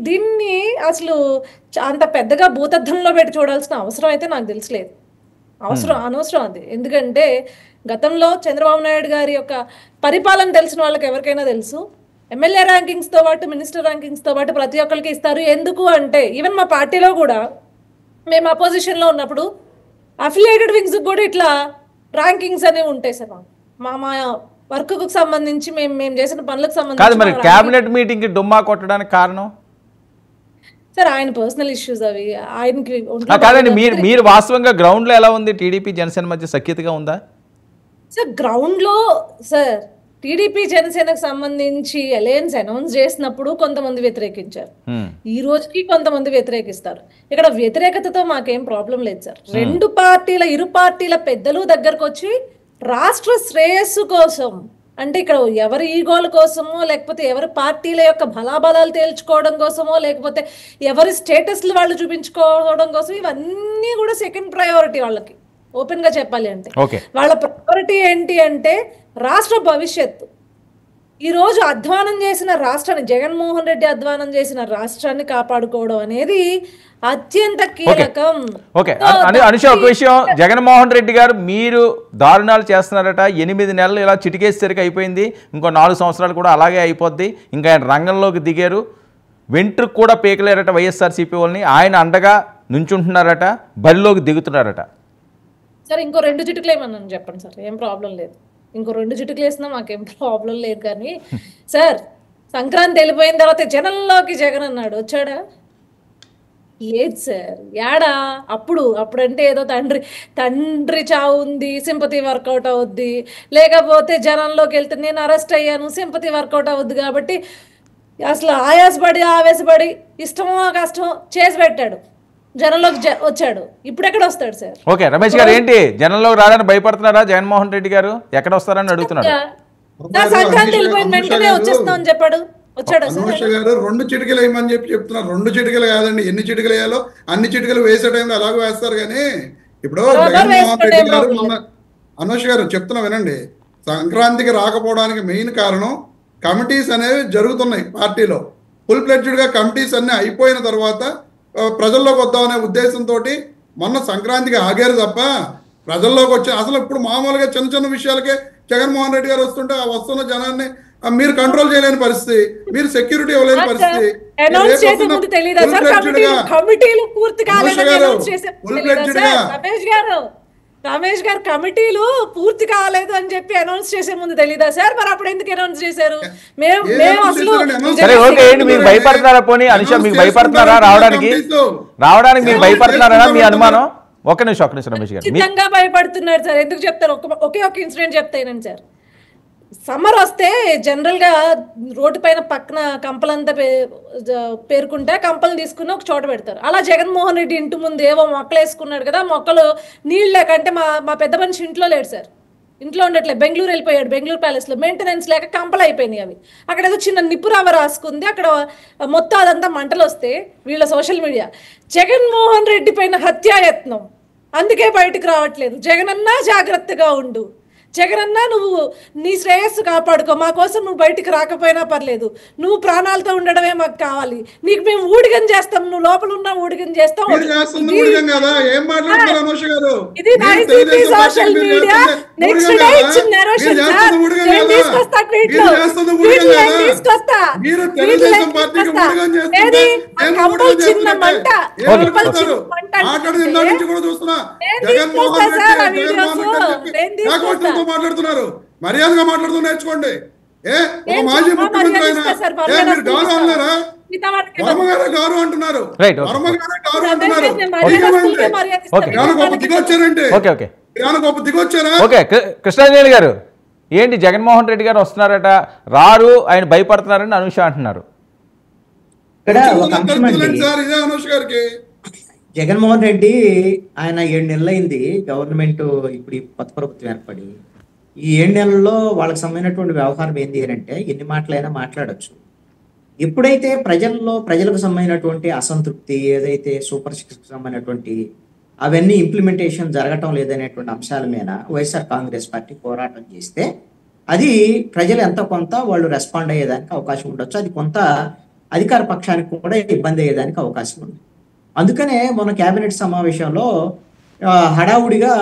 దీన్ని అసలు అంత పెద్దగా భూతద్దంలో పెట్టి చూడాల్సిన అవసరం అయితే నాకు తెలిసలేదు. అనవసరం అది. ఎందుకంటే గతంలో చంద్రబాబు నాయుడు గారి యొక్క పరిపాలన తెలిసిన వాళ్ళకి ఎవరికైనా తెలుసు. ఎమ్మెల్యే ర్యాంకింగ్స్తో పాటు మినిస్టర్ ర్యాంకింగ్స్తో పాటు ప్రతి ఒక్కరికి ఇస్తారు. ఎందుకు అంటే ఈవెన్ మా పార్టీలో కూడా మేము అపోజిషన్లో ఉన్నప్పుడు అఫిలియేటెడ్ వింగ్స్ కూడా ఇట్లా ర్యాంకింగ్స్ అనేవి ఉంటాయి సార్. మా వర్క్ కు సంబంధించి మేము చేసిన పనులకు సంబంధించి మరి క్యాబినెట్ మీటింగ్ కి డుమ్మా కొట్టడానికి కారణం సార్ ఆయన పర్సనల్ ఇష్యూస్ అవి ఆయనకి. కాదండి, మీరు వాస్తవంగా గ్రౌండ్ లో ఎలా ఉంది? టీడీపీ జనసేన మధ్య సఖ్యతగా ఉందా సార్? గ్రౌండ్ లో సార్ టీడీపీ జనసేనకు సంబంధించి అలయన్స్ అనౌన్స్ చేసినప్పుడు కొంతమంది వ్యతిరేకించారు, ఈ రోజుకి కొంతమంది వ్యతిరేకిస్తారు. ఇక్కడ వ్యతిరేకతతో మాకేం ప్రాబ్లం లేదు సార్. ఇరు పార్టీల పెద్దలు దగ్గరకు వచ్చి రాష్ట్ర శ్రేయస్సు కోసం, అంటే ఇక్కడ ఎవరి ఈగోల కోసమో, లేకపోతే ఎవరి పార్టీల యొక్క బలాబలాలు తేల్చుకోవడం కోసమో, లేకపోతే ఎవరి స్టేటస్లు వాళ్ళు చూపించుకోవడం కోసం, ఇవన్నీ కూడా సెకండ్ ప్రయారిటీ వాళ్ళకి. ఓపెన్ గా చెప్పాలి అంటే వాళ్ళ ప్రయారిటీ ఏంటి అంటే రాష్ట్ర భవిష్యత్తు. ఈ రోజు అధ్వానం చేసిన రాష్ట్రాన్ని, జగన్మోహన్ రెడ్డి అధ్వానం చేసిన రాష్ట్రాన్ని కాపాడుకోవడం అనేది అత్యంత కీలకం. ఓకే అనుష, ఒక విషయం, జగన్మోహన్ రెడ్డి గారు మీరు దారుణాలు చేస్తున్నారట. 8 నెలలు ఇలా చిటికేసరికి అయిపోయింది, ఇంకో 4 సంవత్సరాలు కూడా అలాగే అయిపోద్ది. ఇంకా ఆయన రంగంలోకి దిగారు, వెంట్రుకు కూడా పీకలేరట వైఎస్ఆర్సీపీ వాళ్ళని. ఆయన అండగా నుంచుంటున్నారట, బరిలోకి దిగుతున్నారట. సార్ ఇంకో 2 చిటుకులు ఏమన్నా చెప్పండి సార్, ఏం ప్రాబ్లం లేదు. ఇంకో 2 చిటుకులు వేసినా మాకేం ప్రాబ్లం లేదు. కానీ సార్ సంక్రాంతి వెళ్ళిపోయిన తర్వాత జనంలోకి జగన్ అన్నాడు, వచ్చాడా? లేదు సార్. యాడా? అప్పుడంటే ఏదో తండ్రి చావు ఉంది, సింపతి వర్కౌట్ అవుద్ది, లేకపోతే జనంలోకి వెళ్తే నేను అరెస్ట్ అయ్యాను, సింపతి వర్కౌట్ అవుద్ది. కాబట్టి అసలు ఆయాసపడి ఆవేశపడి ఇష్టమో కష్టమో చేసి పెట్టాడు, జనంలోకి వచ్చాడు. ఇప్పుడు ఎక్కడ వస్తాడు సార్? ఓకే రమేష్ గారు, ఏంటి జనంలోకి రావడానికి భయపడుతున్నారా జగన్మోహన్ రెడ్డి గారు? ఎక్కడ వస్తారని అడుగుతున్నాడు. సంక్రాంతి వెళ్ళిపోయిన వెంటనే వచ్చేస్తాం అని చెప్పాడు. అనూష గారు 2 చిటికలు వేయమని చెప్తున్నారు. 2 చిటికలు కాదండి, ఎన్ని చిటికలు వేయాలో అన్ని చిటికలు వేసే టైంలో అలాగే వేస్తారు. కానీ ఇప్పుడు జగన్మోహన్ రెడ్డి గారు అనూష గారు చెప్తున్నా వినండి, సంక్రాంతికి రాకపోవడానికి మెయిన్ కారణం కమిటీస్ అనేవి జరుగుతున్నాయి పార్టీలో. ఫుల్ ఫ్లెడ్జ్డ్ గా కమిటీస్ అన్ని అయిపోయిన తర్వాత ప్రజల్లోకి వద్దామనే ఉద్దేశంతో మొన్న సంక్రాంతికి ఆగారు తప్ప ప్రజల్లోకి వచ్చి అసలు ఇప్పుడు మామూలుగా చిన్న చిన్న విషయాలకే జగన్మోహన్ రెడ్డి గారు వస్తుంటే ఆ వస్తున్న జనాన్ని మీరు కంట్రోల్ చేయలేని పరిస్థితి, మీరు సెక్యూరిటీ ఇవ్వలేని పరిస్థితి. రమేష్ గారు కమిటీలు పూర్తి కాలేదు అని చెప్పి అనౌన్స్ చేసే ముందు తెలీదా సార్? మరి అప్పుడు ఎందుకు అనౌన్స్ చేశారు? మేము అసలు సరే ఓకే ఏంటి మీరు భయపడుతున్నారా? పోనీ అనుష మీకు భయపడుతున్నారా రావడానికి మీరు భయపడుతున్నారా మీ అనుమానం? ఒక నిమిషం రమేష్ గారు ఖచ్చితంగా భయపడుతున్నారు సార్. ఎందుకు చెప్తారు? ఒకే ఒక ఇన్సిడెంట్ చెప్తానండి సార్. సమ్మర్ వస్తే జనరల్ గా రోడ్డు పైన పక్కన కంపలంతా పేరుకుంటే కంపలు తీసుకుని ఒక చోట పెడతారు. అలా జగన్మోహన్ రెడ్డి ఇంటి ముందు ఏవో మొక్కలు వేసుకున్నాడు కదా, మొక్కలు నీళ్ళు లేకంటే మా పెద్ద మనిషి ఇంట్లో లేడు సార్, ఇంట్లో ఉండట్లేదు, బెంగళూరు వెళ్ళిపోయాడు. బెంగళూరు ప్యాలెస్ లో మెయింటెనెన్స్ లేక కంపలు అయిపోయినాయి అవి. అక్కడ ఏదో చిన్న నిప్పురవ్వ రాసుకుంది, అక్కడ మొత్తం అదంతా మంటలు వస్తే వీళ్ళ సోషల్ మీడియా జగన్మోహన్ రెడ్డి పైన హత్యాయత్నం, అందుకే బయటకు రావట్లేదు, జగనన్నా జాగ్రత్తగా ఉండు, జగనన్నా నువ్వు నీ శ్రేయస్సు కాపాడుకో, మా కోసం నువ్వు బయటికి రాకపోయినా పర్లేదు, నువ్వు ప్రాణాలతో ఉండడమే మాకు కావాలి, నీకు మేము ఊడిగం చేస్తాం, నువ్వు లోపల ఉన్న ఊడిగం చేస్తాం. ఇది YCP social media next day ఇచ్చిన నరేషన్ సార్. నేను తీసుకొస్తా ట్వీట్లు, తీసుకొస్తా ఏది కంపల్ చిన్న మంట, కంపల్ చిన్న మంట సార్. ఆ వీడియోస్ నేను తీసుకొస్తా. మాట్లాడుతున్నారు, మర్యాదగా మాట్లాడుతూ నేర్చుకోండి. ఒక మాజీ ముఖ్యమంత్రి ఆయన మీరు గారు అన్నారా? వర్మగారే గారు అంటున్నారు, వర్మగారే గారు అంటున్నారు. దిగొచ్చారంటే గొప్ప దిగొచ్చారా? ఓకే కృష్ణాంజలి గారు ఏంటి జగన్మోహన్ రెడ్డి గారు వస్తున్నారట, రారు, ఆయన భయపడుతున్నారని అనుష అంటున్నారు. ఇక్కడ ఒక అంశం అండి, ఇదే అనుష గారికి జగన్మోహన్ రెడ్డి ఆయన 7 నెలలు అయింది గవర్నమెంట్, ఇప్పుడు కొత్త ప్రభుత్వం ఏర్పడి ఈ 7 నెలల్లో వాళ్ళకి సంబంధించినటువంటి వ్యవహారం ఏంటి అంటే ఎన్ని మాటలైనా మాట్లాడచ్చు. ఎప్పుడైతే ప్రజలకు సంబంధించినటువంటి అసంతృప్తి, ఏదైతే సూపర్ 6కి సంబంధించినటువంటి అవన్నీ ఇంప్లిమెంటేషన్ జరగటం లేదనేటువంటి అంశాల మీద వైఎస్ఆర్ కాంగ్రెస్ పార్టీ పోరాటం చేస్తే అది ప్రజలు ఎంతో కొంత వాళ్ళు రెస్పాండ్ అయ్యేదానికి అవకాశం ఉండొచ్చు, అది కొంత అధికార పక్షానికి కూడా ఇబ్బంది అయ్యేదానికి అవకాశం ఉంది. అందుకనే మన కేబినెట్ సమావేశంలో హడావుడిగా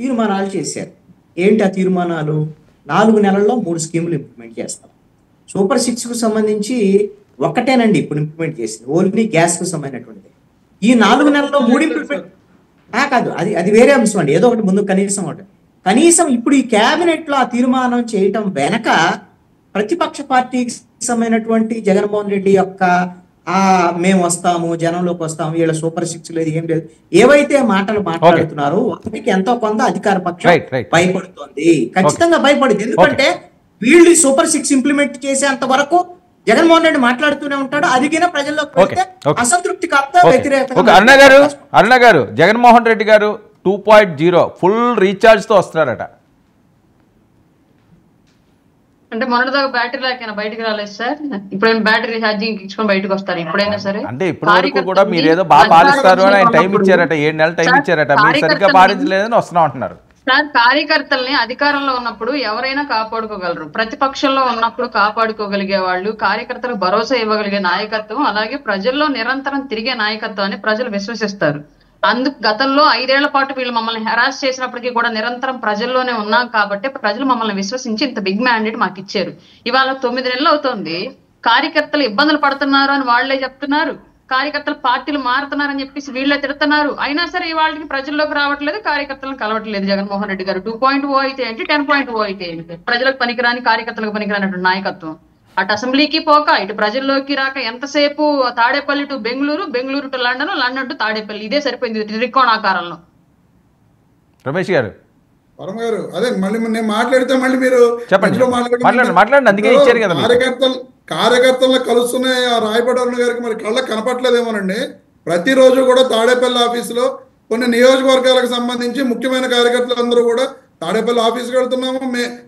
తీర్మానాలు చేశారు. ఏంటి ఆ తీర్మానాలు? 4 నెలల్లో 3 స్కీములు ఇంప్లిమెంట్ చేస్తాం. సూపర్ 6కు సంబంధించి ఒక్కటేనండి ఇప్పుడు ఇంప్లిమెంట్ చేసింది, ఓన్లీ గ్యాస్కు సంబంధించినటువంటిది. ఈ 4 నెలల్లో 3 ఇంప్లిమెంట్ కాదు, అది వేరే అంశం అండి, ఏదో ఒకటి ముందు కనీసం ఇప్పుడు ఈ కేబినెట్ లో ఆ తీర్మానం చేయటం వెనక ప్రతిపక్ష పార్టీకి సంబంధించినటువంటి జగన్మోహన్ రెడ్డి యొక్క మేము వస్తాము, జనంలోకి వస్తాము, వీళ్ళ సూపర్ 6 లేదు ఏం లేదు, ఏవైతే మాటలు మాట్లాడుతున్నారో వాటికి ఎంతో కొంత అధికార పక్షం భయపడుతోంది, ఖచ్చితంగా భయపడింది. ఎందుకంటే వీళ్ళు సూపర్ 6 ఇంప్లిమెంట్ చేసేంత వరకు జగన్మోహన్ రెడ్డి మాట్లాడుతూనే ఉంటాడు, అదిగిన ప్రజల్లోకి వెళ్తే అసంతృప్తి కాస్త వ్యతిరేక. అరుణ గారు జగన్మోహన్ రెడ్డి గారు 2.0 ఫుల్ రీఛార్జ్ తో వస్తున్నారట. అంటే మొన్నటిదాకా బ్యాటరీ లేకైనా బయటకు రాలేదు సార్, ఇప్పుడైనా బ్యాటరీ ఛార్జింగ్ ఇచ్చుకొని బయటకు వస్తారు ఇప్పుడైనా సరే. అంటే ఇప్పటి వరకు కూడా మీరు ఏదో బాగా పాలిస్తారు అని ఆయన టైం ఇచ్చారట, 7 నెలలు టైం ఇచ్చారట, మీరు సరిగ్గా పాలించలేదని వస్తున్నాం అంటున్నారు సార్. కార్యకర్తల్ని అధికారంలో ఉన్నప్పుడు ఎవరైనా కాపాడుకోగలరు, ప్రతిపక్షంలో ఉన్నప్పుడు కాపాడుకోగలిగే వాళ్ళు, కార్యకర్తలకు భరోసా ఇవ్వగలిగే నాయకత్వం, అలాగే ప్రజల్లో నిరంతరం తిరిగే నాయకత్వాన్ని ప్రజలు విశ్వసిస్తారు. అందుకు గతంలో 5 ఏళ్ల పాటు వీళ్ళు మమ్మల్ని హెరాస్ చేసినప్పటికీ కూడా నిరంతరం ప్రజల్లోనే ఉన్నాం కాబట్టి ప్రజలు మమ్మల్ని విశ్వసించి ఇంత బిగ్ మ్యాండేట్ మాకు ఇచ్చారు. ఇవాళ 9 నెలలు అవుతుంది, కార్యకర్తలు ఇబ్బందులు పడుతున్నారు అని వాళ్లే చెప్తున్నారు, కార్యకర్తలు పార్టీలు మారుతున్నారని చెప్పేసి వీళ్ళే తిడుతున్నారు. అయినా సరే ఇవాళకి ప్రజల్లోకి రావట్లేదు, కార్యకర్తలను కలవట్లేదు జగన్మోహన్ రెడ్డి గారు. 2.0 అయితే ఏంటి, 10.0 అయితే ఏంటి, ప్రజలకు పనికిరాని కార్యకర్తలకు పనికిరానటువంటి నాయకత్వం. అటు అసెంబ్లీకి పోక ఇటు ప్రజల్లోకి రాక ఎంతసేపు Tadepalli to Bengaluru, Bengaluru to London, London to Tadepalli, ఇదే సరిపోయింది త్రికోణాకారంలో. రమేష్ గారు గారు అదే మళ్ళీ నేను మాట్లాడితే మళ్ళీ మీరు మాట్లాడండి, అందుకే ఇచ్చారు కదా. కార్యకర్తలను కలుస్తున్న ఆ రాయపడి అరుణ గారికి మరి కళ్ళకి కనపట్లేదేమోనండి. ప్రతిరోజు కూడా తాడేపల్లి ఆఫీసులో కొన్ని నియోజకవర్గాలకు సంబంధించి ముఖ్యమైన కార్యకర్తలందరూ కూడా తాడేపల్లి ఆఫీస్కి వెళ్తున్నాము.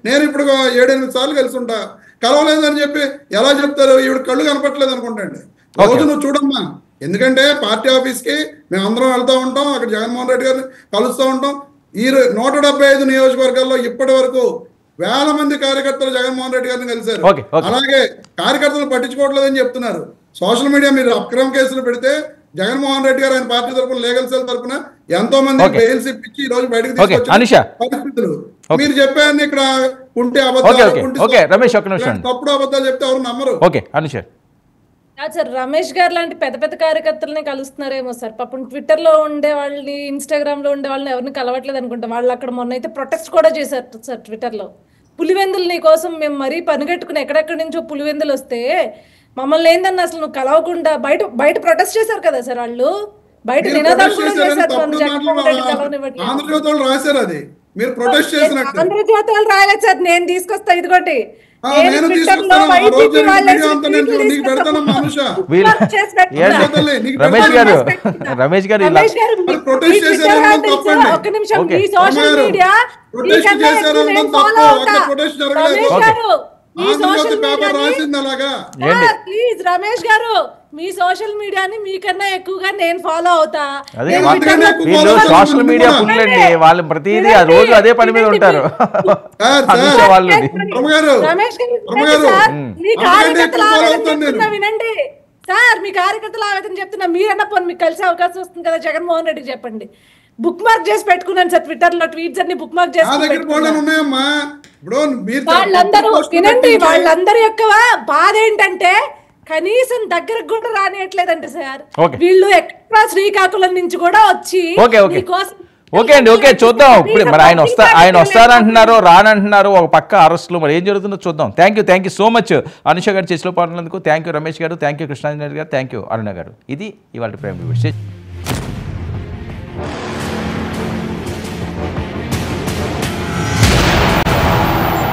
నేను ఇప్పుడు 7-8 సార్లు కలిసి ఉంటా, కలవలేదని చెప్పి ఎలా చెప్తారు? ఈవిడ కళ్ళు కనపట్లేదు అనుకుంటాండి. రోజు నువ్వు చూడమ్మా, ఎందుకంటే పార్టీ ఆఫీస్కి మేము అందరం వెళ్తూ ఉంటాం, అక్కడ జగన్మోహన్ రెడ్డి గారిని కలుస్తూ ఉంటాం. ఈ 175 నియోజకవర్గాల్లో ఇప్పటి వరకు 1000 మంది కార్యకర్తలు జగన్మోహన్ రెడ్డి గారిని కలిశారు. అలాగే కార్యకర్తలు పట్టించుకోవట్లేదని చెప్తున్నారు. సోషల్ మీడియా మీరు అక్రమ కేసులు పెడితే జగన్మోహన్ రెడ్డి గారు ఆయన పార్టీ తరఫున లీగల్ సెల్ తరఫున ఎంతో మంది బెయిల్స్ ఇప్పించి ఈ రోజు బయటకు తీసుకొచ్చిన పరిస్థితులు మీరు చెప్పారని ఇక్కడ ఉంటే అబద్ధాలు, తప్పుడు అబద్ధాలు చెప్తే ఎవరు నమ్మరు. కాదు సార్, రమేష్ గారు లాంటి పెద్ద పెద్ద కార్యకర్తలని కలుస్తున్నారేమో సార్. పాపం ట్విట్టర్ లో ఉండే వాళ్ళని, ఇన్స్టాగ్రామ్ లో ఉండే వాళ్ళని ఎవరిని కలవట్లేదు అనుకుంటా. వాళ్ళు అక్కడ మొన్న అయితే ప్రొటెస్ట్ కూడా చేశారు సార్ ట్విట్టర్ లో. పులివెందులు నీ కోసం మేము మరీ పనిగట్టుకుని ఎక్కడెక్కడి నుంచో పులివెందులు వస్తే మమ్మల్ని ఏందన్నా అసలు నువ్వు కలవకుండా బయట ప్రొటెస్ట్ చేశారు కదా సార్ వాళ్ళు. బయట మీరు నినాదాలు protest కూడా చేశారని చేశారు. తప్పుడు జగన్మోహన్ రెడ్డి మాటలు కలవనివ్వట్లేదు. ఆంధ్రజ్యోతి వాళ్ళు రాశారు, అది మీరు ప్రొటెస్ట్ చేసినట్టు. ఆంధ్రజ్యోతి వాళ్ళు రాయలేదు సార్, నేను తీసుకొస్తా. ఇదిగోటి నేను తీసుకొస్తాను. ఆ రోజు జరిగిన వీడియో అంతా నేను నీకు పెడతానమ్మా అనుష. రమేష్ గారు మరి ప్రొటెస్ట్ చేశారని తప్పండి. ఒక్క నిమిషం, మీ సోషల్ మీడియా ప్రొటెస్ట్ చేశారని తప్పు. అక్కడ ప్రొటెస్ట్ జరగలేదు. మీ ఆంధ్రజ్యోతి సోషల్ పేపర్ రాసింది అలాగా. ప్లీజ్ రమేష్ గారు, మీ సోషల్ మీడియాని మీకన్నా ఎక్కువగా నేను ఫాలో అవుతా. అదే నేను అందుకనే Twitter లో ఎక్కువ వీళ్ళు follow సోషల్ అవుతారు. మీడియా వినండి. పుల్లండి, వాళ్ళు ప్రతిదీ ఆ రోజు అదే పని మీద ఉంటారు. అనుష వాళ్ళని రమగారు, రమేష్ గారు రమగారు, సార్, మీ అందుకనే కార్యకర్తలు ఎక్కువ follow ఆవేదన అవుతాను నేను. చెప్తున్నా వినండి సార్. మీ కార్యకర్తలు ఆవేదన చెప్తున్నా. మీరన్నా పోనీ మీకు కలిసే అవకాశం వస్తుంది కదా, జగన్మోహన్ రెడ్డికి చెప్పండి. బుక్ మార్క్ చేసి పెట్టుకున్నాను సార్ ట్విట్టర్ లో, ట్వీట్స్ అన్ని బుక్ మార్క్ చేసి నా దగ్గర పెట్టుకున్నాను. బోల్డెన్ ఉన్నాయమ్మా. ఇప్పుడు మీరు వాళ్ళందరూ పోస్ట్ వినండి, పెట్టించి- వాళ్ళందరి యొక్క బాధ ఏంటంటే కనీసం దగ్గరకు కూడా రానియట్లేదంట సార్. Okay. వీళ్ళు ఎక్కడ శ్రీకాకుళం నుంచి కూడా వచ్చి ఓకే మీకోసం ఓకే అండి, ఓకే చూద్దాం. ఇప్పుడు మరి ఆయన వస్తారంటున్నారు, రానంటున్నారు, ఒక పక్క అరెస్టులు, మరి ఏం జరుగుతుందో చూద్దాం. Thank you so much Anusha గారు చేతిలో పాల్గొన్నందుకు. థ్యాంక్ యూ రమేష్ గారు, థ్యాంక్ యూ కృష్ణాంజలి గారు, థ్యాంక్ యూ అరుణ గారు. ఇది ఇవాళ ప్రైమ్ రివ్యూ.